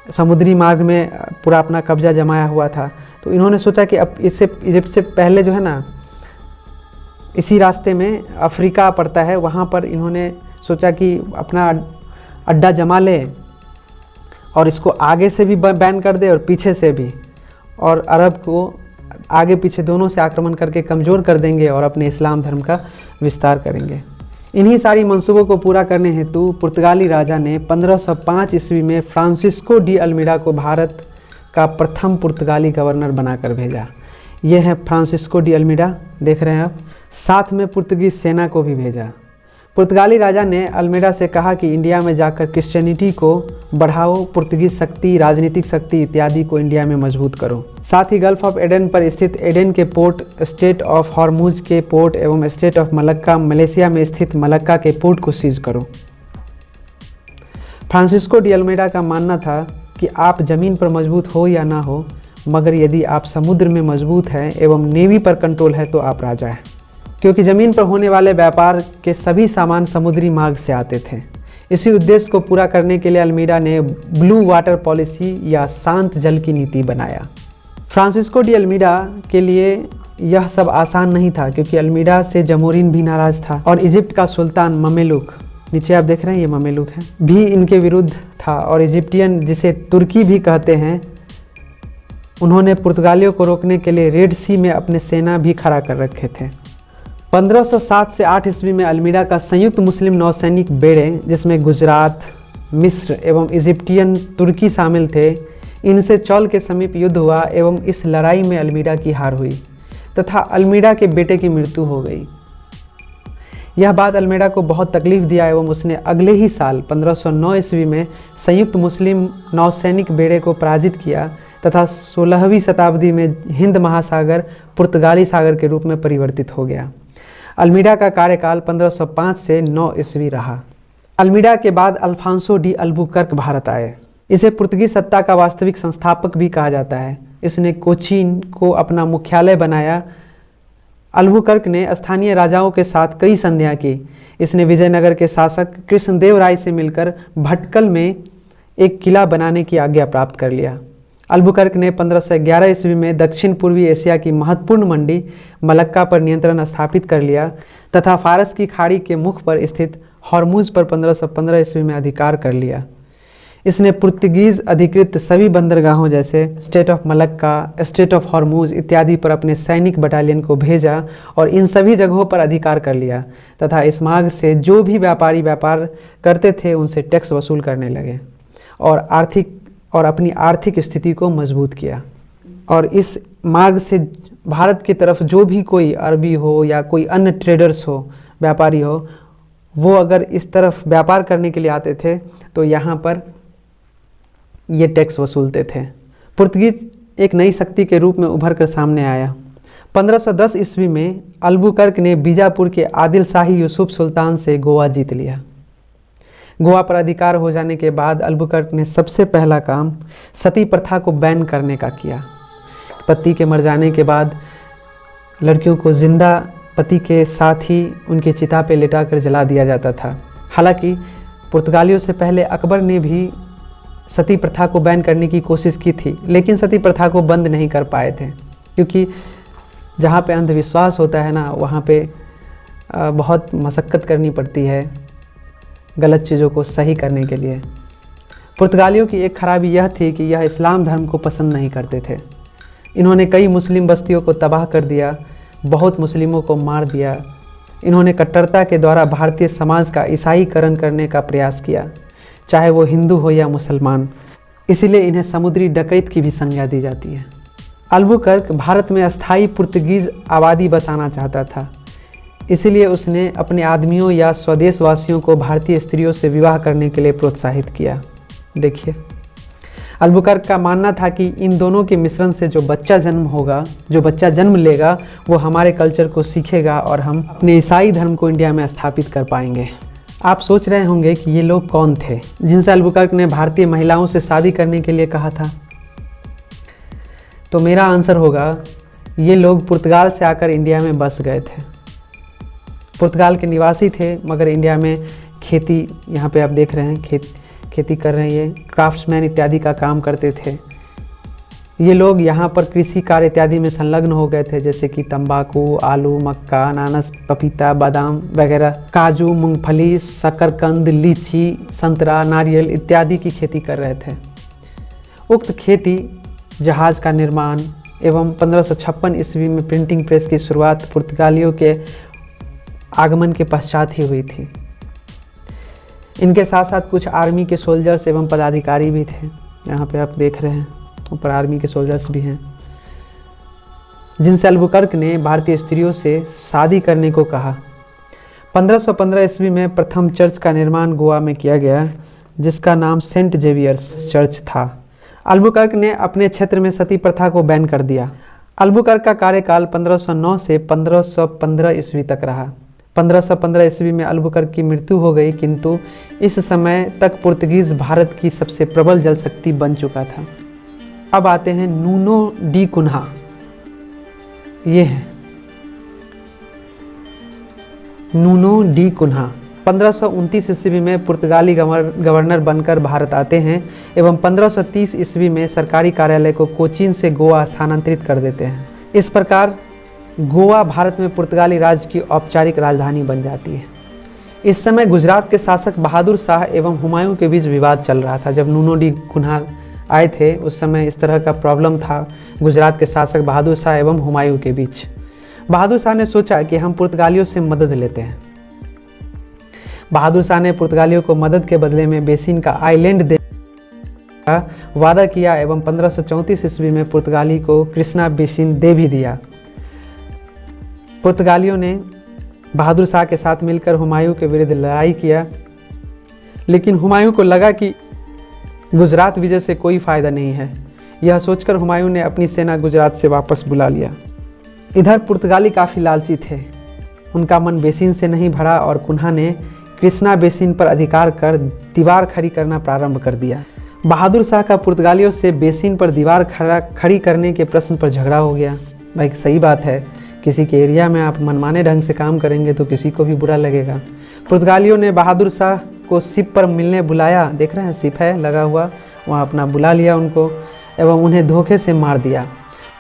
समुद्री मार्ग में पूरा अपना कब्जा जमाया हुआ था। तो इन्होंने सोचा कि अब इससे इजिप्ट से पहले जो है ना, इसी रास्ते में अफ्रीका पड़ता है, वहाँ पर इन्होंने सोचा कि अपना अड्डा जमा ले और इसको आगे से भी बैन कर दे और पीछे से भी, और अरब को आगे पीछे दोनों से आक्रमण करके कमज़ोर कर देंगे और अपने इस्लाम धर्म का विस्तार करेंगे। इन्हीं सारी मंसूबों को पूरा करने हेतु पुर्तगाली राजा ने 1505 ईस्वी में फ्रांसिस्को डी अल्मीडा को भारत का प्रथम पुर्तगाली गवर्नर बनाकर भेजा। ये है फ्रांसिस्को डी अल्मीडा, देख रहे हैं आप। साथ में पुर्तगीज सेना को भी भेजा। पुर्तगाली राजा ने अल्मीडा से कहा कि इंडिया में जाकर क्रिश्चियनिटी को बढ़ाओ, पुर्तगीज शक्ति, राजनीतिक शक्ति इत्यादि को इंडिया में मजबूत करो। साथ ही गल्फ ऑफ एडन पर स्थित एडन के पोर्ट, स्टेट ऑफ हॉर्मुज के पोर्ट एवं स्टेट ऑफ मलक्का, मलेशिया में स्थित मलक्का के पोर्ट को सीज करो। फ्रांसिस्को डी अल्मीडा का मानना था कि आप जमीन पर मजबूत हो या ना हो, मगर यदि आप समुद्र में मजबूत हैं एवं नेवी पर कंट्रोल है तो आप राजा हैं, क्योंकि ज़मीन पर होने वाले व्यापार के सभी सामान समुद्री मार्ग से आते थे। इसी उद्देश्य को पूरा करने के लिए अल्मीडा ने ब्लू वाटर पॉलिसी या शांत जल की नीति बनाया। फ्रांसिस्को डी अल्मीडा के लिए यह सब आसान नहीं था, क्योंकि अल्मीडा से जमोरिन भी नाराज था और इजिप्ट का सुल्तान ममेलुक, नीचे आप देख रहे हैं ये ममेलुक है, भी इनके विरुद्ध था। और इजिप्टियन, जिसे तुर्की भी कहते हैं, उन्होंने पुर्तगालियों को रोकने के लिए रेड सी में अपने सेना भी खड़ा कर रखे थे। 1507 से 8 ईस्वी में अल्मीडा का संयुक्त मुस्लिम नौसैनिक बेड़े, जिसमें गुजरात, मिस्र एवं इजिप्टियन तुर्की शामिल थे, इनसे चौल के समीप युद्ध हुआ एवं इस लड़ाई में अल्मीडा की हार हुई तथा अल्मीडा के बेटे की मृत्यु हो गई। यह बात अल्मीडा को बहुत तकलीफ दिया एवं उसने अगले ही साल 1509 ईस्वी में संयुक्त मुस्लिम नौसैनिक बेड़े को पराजित किया तथा 16वीं शताब्दी में हिंद महासागर पुर्तगाली सागर के रूप में परिवर्तित हो गया। अल्मीडा का कार्यकाल 1505 से 9 ईस्वी रहा। अल्मीडा के बाद अल्फांसो डी अल्बुकर्क भारत आए। इसे पुर्तगीज सत्ता का वास्तविक संस्थापक भी कहा जाता है। इसने कोचीन को अपना मुख्यालय बनाया। अल्बुकर्क ने स्थानीय राजाओं के साथ कई संधियां की। इसने विजयनगर के शासक कृष्णदेव राय से मिलकर भटकल में एक किला बनाने की आज्ञा प्राप्त कर लिया। अल्बुकर्क ने 1511 ईस्वी में दक्षिण पूर्वी एशिया की महत्वपूर्ण मंडी मलक्का पर नियंत्रण स्थापित कर लिया तथा फारस की खाड़ी के मुख पर स्थित हॉर्मुज पर 1515 ईस्वी में अधिकार कर लिया। इसने पुर्तगीज अधिकृत सभी बंदरगाहों जैसे state of Malacca, state of Hormuz इत्यादि पर अपने सैनिक बटालियन को भेजा और इन सभी जगहों पर अधिकार कर लिया तथा इस मार्ग से जो भी व्यापारी व्यापार करते थे उनसे टैक्स वसूल करने लगे और अपनी आर्थिक स्थिति को मजबूत किया। और इस मार्ग से भारत की तरफ जो भी कोई अरबी हो या कोई अन्य ट्रेडर्स हो, व्यापारी हो, वो अगर इस तरफ व्यापार करने के लिए आते थे तो यहाँ पर ये टैक्स वसूलते थे। पुर्तगीज एक नई शक्ति के रूप में उभर कर सामने आया। 1510 ईस्वी में अल्बुकर्क ने बीजापुर के आदिल शाही यूसुफ सुल्तान से गोवा जीत लिया। गोवा पर अधिकार हो जाने के बाद अल्बुकर्क ने सबसे पहला काम सती प्रथा को बैन करने का किया। पति के मर जाने के बाद लड़कियों को जिंदा पति के साथ ही उनके चिता पे लिटा कर जला दिया जाता था। हालांकि पुर्तगालियों से पहले अकबर ने भी सती प्रथा को बैन करने की कोशिश की थी, लेकिन सती प्रथा को बंद नहीं कर पाए थे, क्योंकि जहाँ पे अंधविश्वास होता है ना, वहाँ पे बहुत मशक्क़त करनी पड़ती है गलत चीज़ों को सही करने के लिए। पुर्तगालियों की एक खराबी यह थी कि यह इस्लाम धर्म को पसंद नहीं करते थे। इन्होंने कई मुस्लिम बस्तियों को तबाह कर दिया, बहुत मुस्लिमों को मार दिया। इन्होंने कट्टरता के द्वारा भारतीय समाज का ईसाईकरण करने का प्रयास किया, चाहे वो हिंदू हो या मुसलमान। इसीलिए इन्हें समुद्री डकैत की भी संज्ञा दी जाती है। अल्बुकर्क भारत में अस्थायी पुर्तगीज आबादी बसाना चाहता था, इसीलिए उसने अपने आदमियों या स्वदेशवासियों को भारतीय स्त्रियों से विवाह करने के लिए प्रोत्साहित किया। देखिए, अल्बुकर्क का मानना था कि इन दोनों के मिश्रण से जो बच्चा जन्म लेगा वो हमारे कल्चर को सीखेगा और हम अपने ईसाई धर्म को इंडिया में स्थापित कर पाएंगे। आप सोच रहे होंगे कि ये लोग कौन थे जिनसे अल्बुकर्क ने भारतीय महिलाओं से शादी करने के लिए कहा था? तो मेरा आंसर होगा, ये लोग पुर्तगाल से आकर इंडिया में बस गए थे। पुर्तगाल के निवासी थे, मगर इंडिया में खेती, यहाँ पे आप देख रहे हैं खेती कर रहे हैं, ये क्राफ्ट्समैन इत्यादि का काम करते थे। ये लोग यहाँ पर कृषि कार्य इत्यादि में संलग्न हो गए थे, जैसे कि तंबाकू, आलू, मक्का, अनानास, पपीता, बादाम वगैरह, काजू, मूंगफली, शकरकंद, लीची, संतरा, नारियल इत्यादि की खेती कर रहे थे। उक्त खेती जहाज़ का निर्माण एवं 1556 ईस्वी में प्रिंटिंग प्रेस की शुरुआत पुर्तगालियों के आगमन के पश्चात ही हुई थी। इनके साथ साथ कुछ आर्मी के सोल्जर्स एवं पदाधिकारी भी थे। यहाँ पे आप देख रहे हैं ऊपर आर्मी के सोल्जर्स भी हैं, जिनसे अल्बुकर्क ने भारतीय स्त्रियों से शादी करने को कहा। 1515 ईस्वी में प्रथम चर्च का निर्माण गोवा में किया गया, जिसका नाम सेंट जेवियर्स चर्च था। अल्बुकर्क ने अपने क्षेत्र में सती प्रथा को बैन कर दिया। अल्बुकर्क का कार्यकाल 1509 से 1515 ईस्वी तक रहा। 1515 ईस्वी में अल्बुकर्क की मृत्यु हो गई, किंतु इस समय तक पुर्तगीज भारत की सबसे प्रबल जल शक्ति बन चुका था। अब आते हैं नूनो डी कुन्हा। ये है नूनो डी कुन्हा। 1529 ईस्वी में पुर्तगाली गवर्नर बनकर भारत आते हैं एवं 1530 ईस्वी में सरकारी कार्यालय को कोचीन से गोवा स्थानांतरित कर देते हैं। इस प्रकार गोवा भारत में पुर्तगाली राज्य की औपचारिक राजधानी बन जाती है। इस समय गुजरात के शासक बहादुर शाह एवं हुमायूं के बीच विवाद चल रहा था। जब नूनो डी कुन्हा आए थे उस समय इस तरह का प्रॉब्लम था गुजरात के शासक बहादुर शाह एवं हुमायूं के बीच। बहादुर शाह ने सोचा कि हम पुर्तगालियों से मदद लेते हैं। बहादुर शाह ने पुर्तगालियों को मदद के बदले में बेसिन का आइलैंड देने का वादा किया एवं 1534 ईस्वी में पुर्तगाली को कृष्णा बेसिन दे भी दिया। पुर्तगालियों ने बहादुर शाह के साथ मिलकर हुमायूं के विरुद्ध लड़ाई किया, लेकिन हुमायूं को लगा कि गुजरात विजय से कोई फायदा नहीं है। यह सोचकर हुमायूं ने अपनी सेना गुजरात से वापस बुला लिया। इधर पुर्तगाली काफ़ी लालची थे, उनका मन बेसिन से नहीं भरा और कुन्हा ने कृष्णा बेसिन पर अधिकार कर दीवार खड़ी करना प्रारंभ कर दिया। बहादुर शाह का पुर्तगालियों से बेसिन पर दीवार खड़ी करने के प्रश्न पर झगड़ा हो गया। भाई सही बात है, किसी के एरिया में आप मनमाने ढंग से काम करेंगे तो किसी को भी बुरा लगेगा। पुर्तगालियों ने बहादुर शाह को शिप पर मिलने बुलाया, देख रहे हैं शिप है लगा हुआ, वहाँ अपना बुला लिया उनको एवं उन्हें धोखे से मार दिया।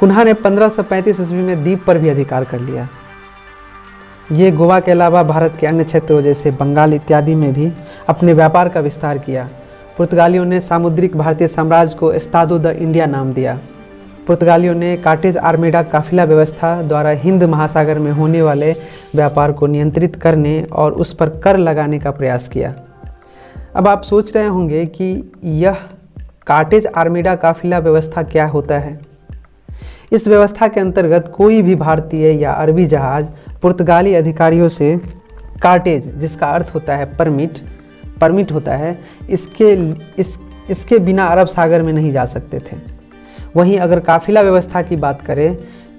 कुन्हा ने 1535 ईस्वी में द्वीप पर भी अधिकार कर लिया। ये गोवा के अलावा भारत के अन्य क्षेत्रों जैसे बंगाल इत्यादि में भी अपने व्यापार का विस्तार किया। पुर्तगालियों ने सामुद्रिक भारतीय साम्राज्य को एस्तादो द इंडिया नाम दिया। पुर्तगालियों ने कार्टेज आर्मेडा काफिला व्यवस्था द्वारा हिंद महासागर में होने वाले व्यापार को नियंत्रित करने और उस पर कर लगाने का प्रयास किया। अब आप सोच रहे होंगे कि यह कार्टेज आर्मेडा काफिला व्यवस्था क्या होता है। इस व्यवस्था के अंतर्गत कोई भी भारतीय या अरबी जहाज पुर्तगाली अधिकारियों से कार्टेज, जिसका अर्थ होता है परमिट होता है, इसके बिना अरब सागर में नहीं जा सकते थे। वहीं अगर काफिला व्यवस्था की बात करें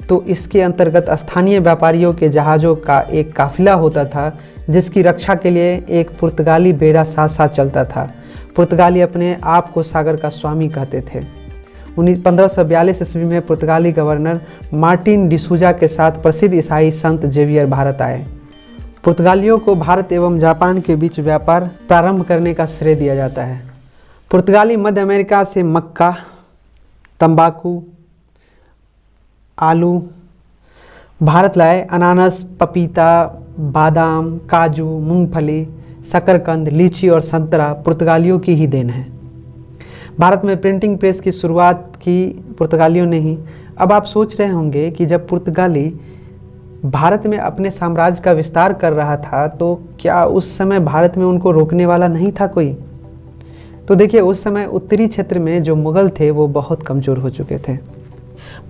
तो इसके अंतर्गत स्थानीय व्यापारियों के जहाज़ों का एक काफिला होता था, जिसकी रक्षा के लिए एक पुर्तगाली बेड़ा साथ साथ चलता था। पुर्तगाली अपने आप को सागर का स्वामी कहते थे। 1542 ईस्वी में पुर्तगाली गवर्नर मार्टिन डिसूजा के साथ प्रसिद्ध ईसाई संत जेवियर भारत आए। पुर्तगालियों को भारत एवं जापान के बीच व्यापार प्रारंभ करने का श्रेय दिया जाता है। पुर्तगाली मध्य अमेरिका से मक्का, तंबाकू, आलू भारत लाए। अनानास, पपीता, बादाम, काजू, मूंगफली, शकरकंद, लीची और संतरा पुर्तगालियों की ही देन है। भारत में प्रिंटिंग प्रेस की शुरुआत की पुर्तगालियों ने ही। अब आप सोच रहे होंगे कि जब पुर्तगाली भारत में अपने साम्राज्य का विस्तार कर रहा था तो क्या उस समय भारत में उनको रोकने वाला नहीं था कोई। तो देखिए, उस समय उत्तरी क्षेत्र में जो मुगल थे वो बहुत कमज़ोर हो चुके थे।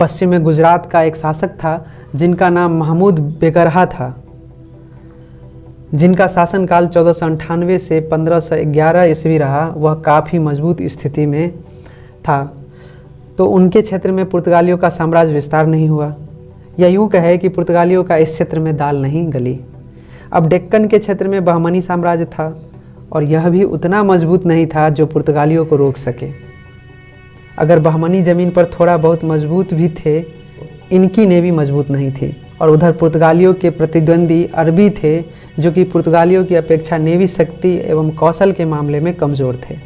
पश्चिम में गुजरात का एक शासक था जिनका नाम महमूद बेगरहा था, जिनका शासनकाल 1498 से 1511 ईस्वी रहा। वह काफ़ी मजबूत स्थिति में था, तो उनके क्षेत्र में पुर्तगालियों का साम्राज्य विस्तार नहीं हुआ, या यूँ कहे कि पुर्तगालियों का इस क्षेत्र में दाल नहीं गली। अब डेक्कन के क्षेत्र में बहमनी साम्राज्य था और यह भी उतना मजबूत नहीं था जो पुर्तगालियों को रोक सके। अगर बहमनी ज़मीन पर थोड़ा बहुत मजबूत भी थे, इनकी नेवी मजबूत नहीं थी। और उधर पुर्तगालियों के प्रतिद्वंदी अरबी थे, जो कि पुर्तगालियों की अपेक्षा नेवी शक्ति एवं कौशल के मामले में कमज़ोर थे।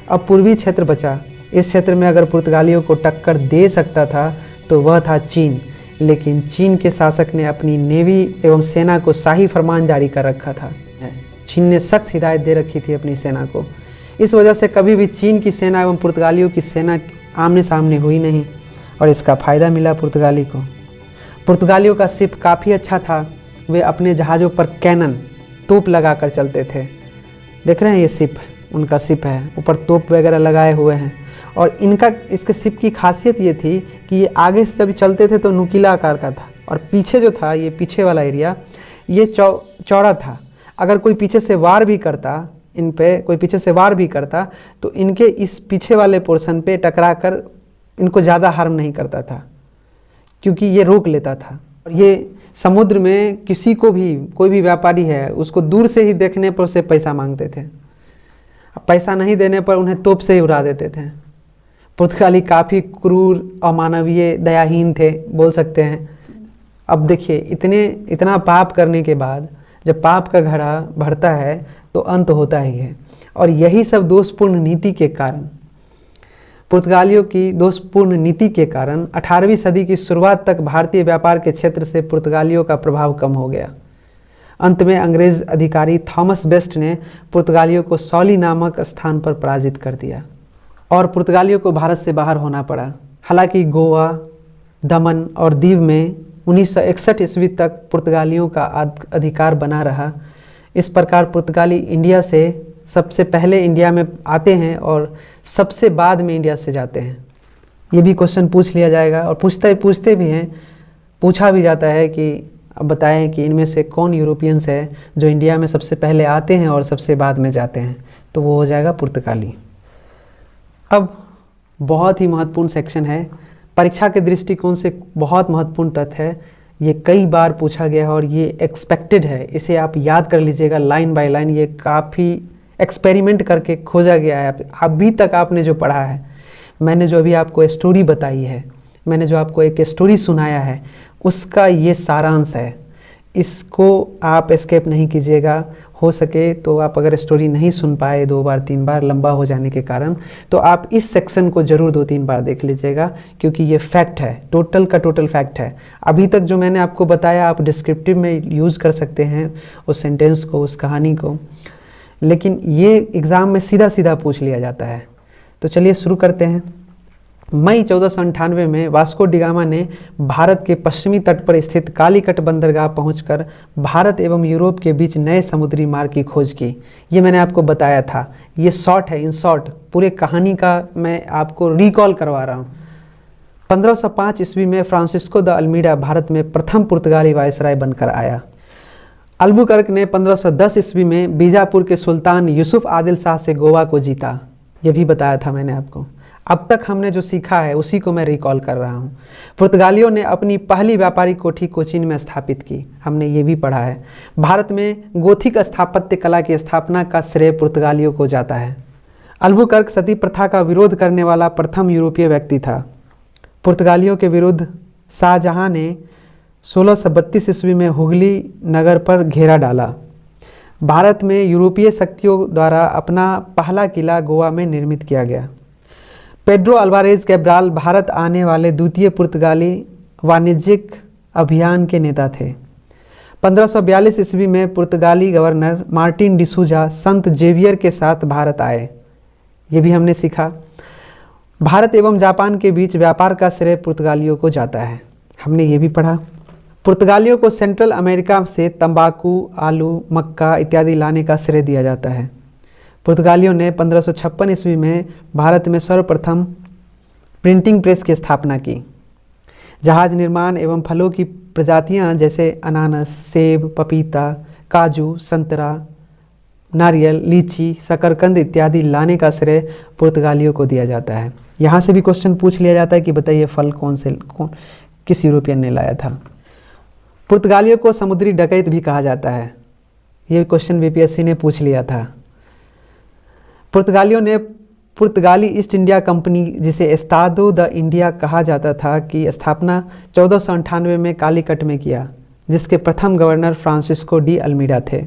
अब पूर्वी क्षेत्र बचा। इस क्षेत्र में अगर पुर्तगालियों को टक्कर दे सकता था तो वह था चीन, लेकिन चीन के शासक ने अपनी नेवी एवं सेना को शाही फरमान जारी कर रखा था। चीन ने सख्त हिदायत दे रखी थी अपनी सेना को। इस वजह से कभी भी चीन की सेना एवं पुर्तगालियों की सेना आमने सामने हुई नहीं और इसका फ़ायदा मिला पुर्तगाली को। पुर्तगालियों का शिप काफ़ी अच्छा था। वे अपने जहाज़ों पर कैनन, तोप लगा कर चलते थे। देख रहे हैं ये शिप, उनका शिप है, ऊपर तोप वगैरह लगाए हुए हैं। और इसके शिप की खासियत ये थी कि ये आगे से जब चलते थे तो नुकीला आकार का था, और पीछे जो था, ये पीछे वाला एरिया, ये चौड़ा था। अगर कोई पीछे से वार भी करता, इन पे कोई पीछे से वार भी करता तो इनके इस पीछे वाले पोर्शन पे टकरा कर इनको ज़्यादा हार्म नहीं करता था, क्योंकि ये रोक लेता था। और ये समुद्र में किसी को भी, कोई भी व्यापारी है, उसको दूर से ही देखने पर उससे पैसा मांगते थे। पैसा नहीं देने पर उन्हें तोप से ही उड़ा देते थे। पुर्तगाली काफ़ी क्रूर, अमानवीय, दयाहीन थे, बोल सकते हैं। अब देखिए, इतना पाप करने के बाद जब पाप का घड़ा भरता है तो अंत होता ही है। और यही सब दोषपूर्ण नीति के कारण, पुर्तगालियों की दोषपूर्ण नीति के कारण 18वीं सदी की शुरुआत तक भारतीय व्यापार के क्षेत्र से पुर्तगालियों का प्रभाव कम हो गया। अंत में अंग्रेज अधिकारी थॉमस बेस्ट ने पुर्तगालियों को सॉली नामक स्थान पर पराजित कर दिया और पुर्तगालियों को भारत से बाहर होना पड़ा। हालांकि गोवा, दमन और दीव में 1961 ईस्वी तक पुर्तगालियों का अधिकार बना रहा। इस प्रकार पुर्तगाली इंडिया से सबसे पहले इंडिया में आते हैं और सबसे बाद में इंडिया से जाते हैं। ये भी क्वेश्चन पूछ लिया जाएगा और पूछते भी हैं, पूछा भी जाता है कि अब बताएं कि इनमें से कौन यूरोपियंस है जो इंडिया में सबसे पहले आते हैं और सबसे बाद में जाते हैं, तो वो हो जाएगा पुर्तगाली। अब बहुत ही महत्वपूर्ण सेक्शन है, परीक्षा के दृष्टिकोण से बहुत महत्वपूर्ण तथ्य है। ये कई बार पूछा गया है और ये एक्सपेक्टेड है, इसे आप याद कर लीजिएगा लाइन बाय लाइन। ये काफ़ी एक्सपेरिमेंट करके खोजा गया है। अभी तक आपने जो पढ़ा है, मैंने जो अभी आपको स्टोरी बताई है, मैंने जो आपको एक स्टोरी सुनाया है, उसका ये सारांश है। इसको आप एस्केप नहीं कीजिएगा। हो सके तो आप अगर स्टोरी नहीं सुन पाए 2 बार 3 बार लंबा हो जाने के कारण, तो आप इस सेक्शन को ज़रूर 2-3 बार देख लीजिएगा, क्योंकि ये फैक्ट है, टोटल का टोटल फैक्ट है। अभी तक जो मैंने आपको बताया आप डिस्क्रिप्टिव में यूज़ कर सकते हैं उस सेंटेंस को, उस कहानी को, लेकिन ये एग्ज़ाम में सीधा सीधा पूछ लिया जाता है। तो चलिए शुरू करते हैं। मई 1498 में वास्को डी गामा ने भारत के पश्चिमी तट पर स्थित कालीकट बंदरगाह पहुंचकर भारत एवं यूरोप के बीच नए समुद्री मार्ग की खोज की। ये मैंने आपको बताया था, ये शॉर्ट है, इन शॉर्ट पूरे कहानी का मैं आपको रिकॉल करवा रहा हूँ। 1505 ईस्वी में फ्रांसिस्को द अल्मीडा भारत में प्रथम पुर्तगाली वायसराय बनकर आया। अल्बुकर्क ने 1510 ईस्वी में बीजापुर के सुल्तान यूसुफ आदिल शाह से गोवा को जीता। ये भी बताया था मैंने आपको। अब तक हमने जो सीखा है उसी को मैं रिकॉल कर रहा हूँ। पुर्तगालियों ने अपनी पहली व्यापारिक कोठी कोचीन में स्थापित की, हमने ये भी पढ़ा है। भारत में गोथिक स्थापत्य कला की स्थापना का श्रेय पुर्तगालियों को जाता है। अल्बुकर्क सती प्रथा का विरोध करने वाला प्रथम यूरोपीय व्यक्ति था। पुर्तगालियों के विरुद्ध शाहजहां ने 1632 ईस्वी में हुगली नगर पर घेरा डाला। भारत में यूरोपीय शक्तियों द्वारा अपना पहला किला गोवा में निर्मित किया गया। पेड्रो अल्वारेज कैब्राल भारत आने वाले द्वितीय पुर्तगाली वाणिज्यिक अभियान के नेता थे। 1542 ईस्वी में पुर्तगाली गवर्नर मार्टिन डिसूजा संत जेवियर के साथ भारत आए। ये भी हमने सीखा। भारत एवं जापान के बीच व्यापार का श्रेय पुर्तगालियों को जाता है, हमने ये भी पढ़ा। पुर्तगालियों को सेंट्रल अमेरिका से तंबाकू, आलू, मक्का इत्यादि लाने का श्रेय दिया जाता है। पुर्तगालियों ने 1556 ईस्वी में भारत में सर्वप्रथम प्रिंटिंग प्रेस की स्थापना की। जहाज निर्माण एवं फलों की प्रजातियां जैसे अनानास, सेब, पपीता, काजू, संतरा, नारियल, लीची, शकरकंद इत्यादि लाने का श्रेय पुर्तगालियों को दिया जाता है। यहाँ से भी क्वेश्चन पूछ लिया जाता है कि बताइए फल किस यूरोपियन ने लाया था। पुर्तगालियों को समुद्री डकैत भी कहा जाता है, ये क्वेश्चन बीपीएससी ने पूछ लिया था। पुर्तगालियों ने पुर्तगाली ईस्ट इंडिया कंपनी, जिसे एस्तादो द इंडिया कहा जाता था, की स्थापना 1498 में कालीकट में किया, जिसके प्रथम गवर्नर फ्रांसिस्को डी अल्मीडा थे।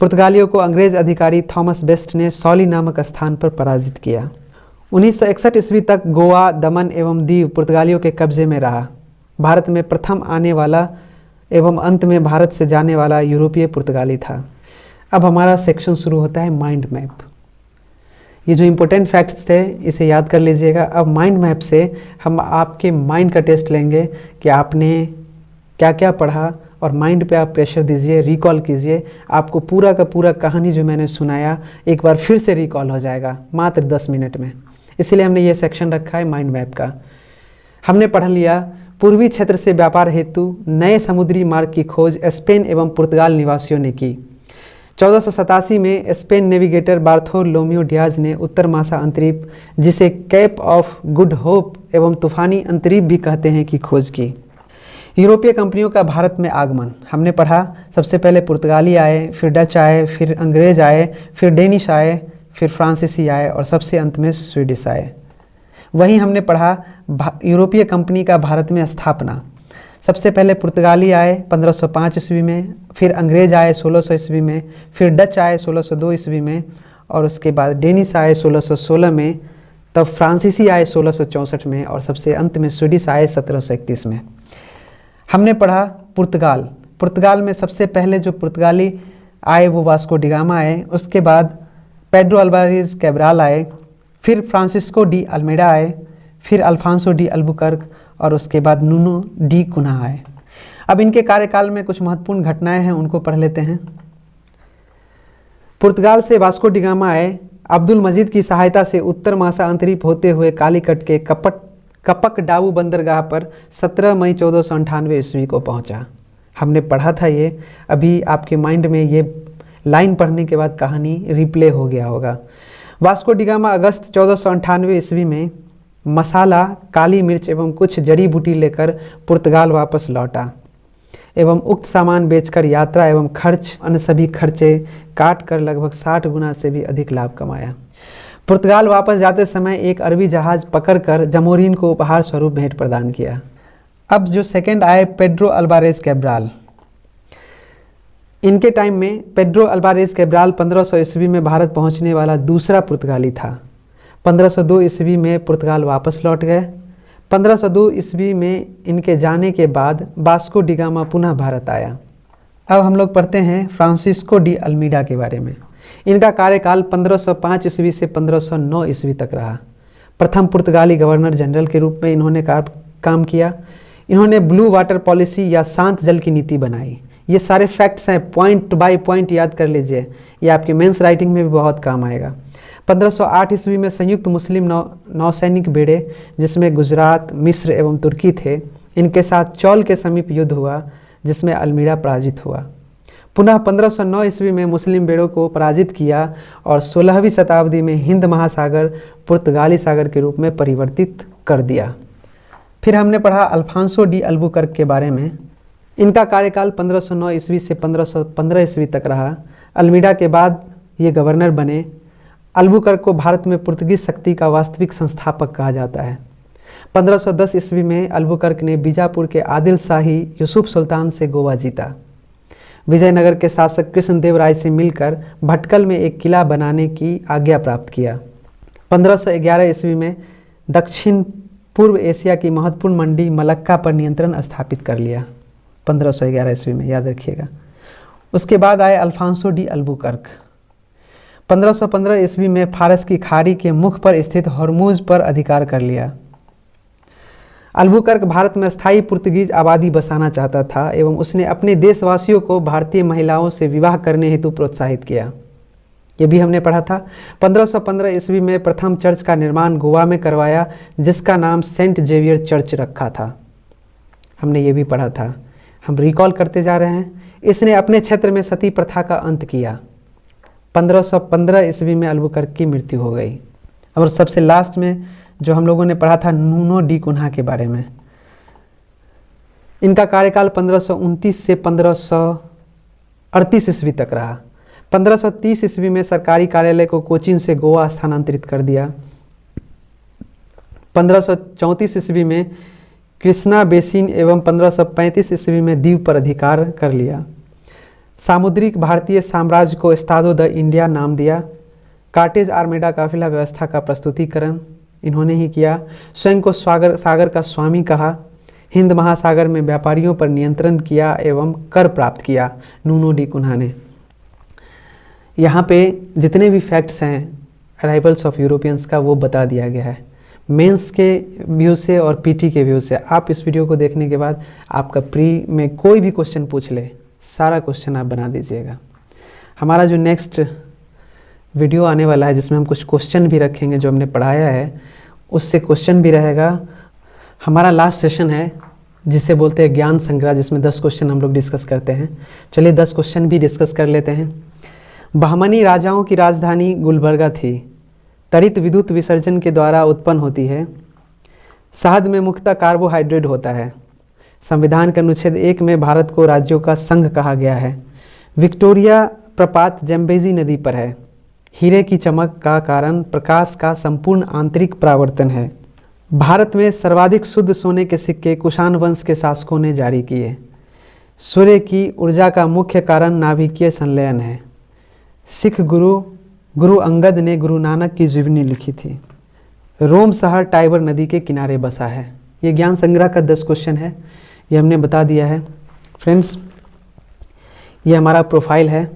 पुर्तगालियों को अंग्रेज अधिकारी थॉमस बेस्ट ने सॉली नामक स्थान पर पराजित किया। 1961 ईस्वी तक गोवा, दमन एवं दीव पुर्तगालियों के कब्जे में रहा। भारत में प्रथम आने वाला एवं अंत में भारत से जाने वाला यूरोपीय पुर्तगाली था। अब हमारा सेक्शन शुरू होता है माइंड मैप। ये जो इम्पोर्टेंट फैक्ट्स थे इसे याद कर लीजिएगा। अब माइंड मैप से हम आपके माइंड का टेस्ट लेंगे कि आपने क्या क्या पढ़ा, और माइंड पे आप प्रेशर दीजिए, रिकॉल कीजिए। आपको पूरा का पूरा कहानी जो मैंने सुनाया एक बार फिर से रिकॉल हो जाएगा मात्र 10 मिनट में। इसलिए हमने ये सेक्शन रखा है माइंड मैप का। हमने पढ़ लिया पूर्वी क्षेत्र से व्यापार हेतु नए समुद्री मार्ग की खोज स्पेन एवं पुर्तगाल निवासियों ने की। 1487 में स्पेन नेविगेटर बार्थोलोम्यू डियाज ने उत्तर मासा अंतरीप, जिसे कैप ऑफ गुड होप एवं तूफानी अंतरीप भी कहते हैं, की खोज की। यूरोपीय कंपनियों का भारत में आगमन हमने पढ़ा। सबसे पहले पुर्तगाली आए, फिर डच आए, फिर अंग्रेज आए, फिर डेनिश आए, फिर फ्रांसीसी आए और सबसे अंत में स्वीडिश आए। वहीं हमने पढ़ा यूरोपीय कंपनी का भारत में स्थापना। सबसे पहले पुर्तगाली आए 1505 ईस्वी में, फिर अंग्रेज आए 1600 ईस्वी में, फिर डच आए 1602 ईस्वी में, और उसके बाद डेनिश आए 1616 में, तब फ्रांसीसी आए 1664 में, और सबसे अंत में स्वीडिश आए 1731 में। हमने पढ़ा पुर्तगाल। पुर्तगाल में सबसे पहले जो पुर्तगाली आए वो वास्को डिगामा आए, उसके बाद पेड्रो अल्वारेज कैब्राल आए, फिर फ्रांसिस्को डी अल्मेडा आए, फिर अल्फांसो डी अल्बुकर्क, और उसके बाद नूनो डी कुन्हा आए। अब इनके कार्यकाल में कुछ महत्वपूर्ण घटनाएं हैं, उनको पढ़ लेते हैं। पुर्तगाल से वास्को डिगामा आए, अब्दुल मजीद की सहायता से उत्तर महासागरीय होते हुए कालीकट के कपक डाबू बंदरगाह पर 17 मई 1498 ईस्वी को पहुंचा। हमने पढ़ा था ये, अभी आपके माइंड में ये लाइन पढ़ने के बाद कहानी रिप्ले हो गया होगा। वास्को डिगामा अगस्त 1498 ईस्वी में मसाला, काली मिर्च एवं कुछ जड़ी बूटी लेकर पुर्तगाल वापस लौटा एवं उक्त सामान बेचकर यात्रा एवं खर्च अन्य सभी खर्चे काट कर लगभग 60 गुना से भी अधिक लाभ कमाया। पुर्तगाल वापस जाते समय एक अरबी जहाज पकड़कर जमोरीन को उपहार स्वरूप भेंट प्रदान किया। अब जो सेकंड आए पेड्रो अल्वारेज कैब्राल। इनके टाइम में पेड्रो अल्वारेज कैब्राल 1500 ईस्वी में भारत पहुंचने वाला दूसरा पुर्तगाली था। 1502 ईस्वी में पुर्तगाल वापस लौट गए। 1502 ईस्वी में इनके जाने के बाद वास्को डिगामा पुनः भारत आया। अब हम लोग पढ़ते हैं फ्रांसिस्को डी अल्मीडा के बारे में। इनका कार्यकाल 1505 ईस्वी से 1509 ईस्वी तक रहा। प्रथम पुर्तगाली गवर्नर जनरल के रूप में इन्होंने काम किया। इन्होंने ब्लू वाटर पॉलिसी या शांत जल की नीति बनाई। ये सारे फैक्ट्स हैं, पॉइंट बाय पॉइंट याद कर लीजिए, ये आपकी मेंस राइटिंग में भी बहुत काम आएगा। 1508 ईस्वी में संयुक्त मुस्लिम नौसैनिक बेड़े, जिसमें गुजरात, मिस्र एवं तुर्की थे, इनके साथ चौल के समीप युद्ध हुआ, जिसमें अल्मीडा पराजित हुआ। पुनः 1509 ईस्वी में मुस्लिम बेड़ों को पराजित किया और 16वीं शताब्दी में हिंद महासागर पुर्तगाली सागर के रूप में परिवर्तित कर दिया। फिर हमने पढ़ा अल्फांसो डी अल्बुकर्क के बारे में। इनका कार्यकाल 1509 ईस्वी से 1515 ईस्वी तक रहा। अल्मीडा के बाद ये गवर्नर बने। अल्बुकर्क को भारत में पुर्तगीज शक्ति का वास्तविक संस्थापक कहा जाता है। 1510 ईस्वी में अल्बुकर्क ने बीजापुर के आदिल शाही यूसुफ सुल्तान से गोवा जीता। विजयनगर के शासक कृष्णदेव राय से मिलकर भटकल में एक किला बनाने की आज्ञा प्राप्त किया। 1511 ईस्वी में दक्षिण पूर्व एशिया की महत्वपूर्ण मंडी मलक्का पर नियंत्रण स्थापित कर लिया। 1511 ईस्वी में, याद रखिएगा। उसके बाद आए अल्फांसो डी अल्बुकर्क। 1515 ईस्वी में फारस की खाड़ी के मुख पर स्थित हॉर्मुज पर अधिकार कर लिया। अल्बुकर्क भारत में स्थायी पुर्तगीज आबादी बसाना चाहता था एवं उसने अपने देशवासियों को भारतीय महिलाओं से विवाह करने हेतु प्रोत्साहित किया। ये भी हमने पढ़ा था। 1515 ईस्वी में प्रथम चर्च का निर्माण गोवा में करवाया, जिसका नाम सेंट जेवियर चर्च रखा था। हमने ये भी पढ़ा था, हम रिकॉल करते जा रहे हैं। इसने अपने क्षेत्र में सती प्रथा का अंत किया। 1515 ईस्वी में अल्बुकर्क की मृत्यु हो गई। और सबसे लास्ट में जो हम लोगों ने पढ़ा था नूनो डी कुन्हा के बारे में। इनका कार्यकाल 1529 से 1538 ईस्वी तक रहा। 1530 ईस्वी में सरकारी कार्यालय को कोचीन से गोवा स्थानांतरित कर दिया। 1534 ईस्वी में कृष्णा बेसिन एवं 1535 ईस्वी में द्वीप पर अधिकार कर लिया। सामुद्रिक भारतीय साम्राज्य को एस्तादो द इंडिया नाम दिया। कार्टेज आर्मेडा काफिला व्यवस्था का प्रस्तुतिकरण इन्होंने ही किया। स्वयं को सागर का स्वामी कहा। हिंद महासागर में व्यापारियों पर नियंत्रण किया एवं कर प्राप्त किया नूनो डी कुन्हा ने। यहाँ पे जितने भी फैक्ट्स हैं अराइवल्स ऑफ यूरोपियंस का वो बता दिया गया है मेंस के व्यू से और पीटी के व्यू से। आप इस वीडियो को देखने के बाद आपका प्री में कोई भी क्वेश्चन पूछ ले, सारा क्वेश्चन आप बना दीजिएगा। हमारा जो नेक्स्ट वीडियो आने वाला है जिसमें हम कुछ क्वेश्चन भी रखेंगे जो हमने पढ़ाया है, उससे क्वेश्चन भी रहेगा। हमारा लास्ट सेशन है जिसे बोलते हैं ज्ञान संग्रह, जिसमें 10 क्वेश्चन हम लोग डिस्कस करते हैं। चलिए 10 क्वेश्चन भी डिस्कस कर लेते हैं। बहमनी राजाओं की राजधानी गुलबर्गा थी। तड़ित विद्युत विसर्जन के द्वारा उत्पन्न होती है। शहद में मुख्यतः कार्बोहाइड्रेट होता है। संविधान के अनुच्छेद 1 में भारत को राज्यों का संघ कहा गया है। विक्टोरिया प्रपात जम्बेजी नदी पर है। हीरे की चमक का कारण प्रकाश का संपूर्ण आंतरिक परावर्तन है। भारत में सर्वाधिक शुद्ध सोने के सिक्के कुषाण वंश के शासकों ने जारी किए। सूर्य की ऊर्जा का मुख्य कारण नाभिकीय संलयन है। सिख गुरु अंगद ने गुरु नानक की जीवनी लिखी थी। रोम शहर टाइबर नदी के किनारे बसा है। ये ज्ञान संग्रह का 10 क्वेश्चन है, ये हमने बता दिया है। फ्रेंड्स, ये हमारा प्रोफाइल है।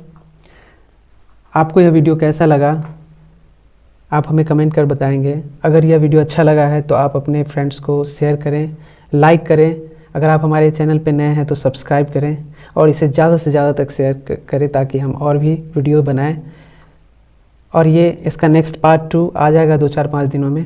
आपको यह वीडियो कैसा लगा आप हमें कमेंट कर बताएंगे। अगर यह वीडियो अच्छा लगा है तो आप अपने फ्रेंड्स को शेयर करें, लाइक करें। अगर आप हमारे चैनल पर नए हैं तो सब्सक्राइब करें और इसे ज़्यादा से ज़्यादा तक शेयर करें ताकि हम और भी वीडियो बनाएं। और ये इसका नेक्स्ट पार्ट 2 आ जाएगा 2-4-5 दिनों में।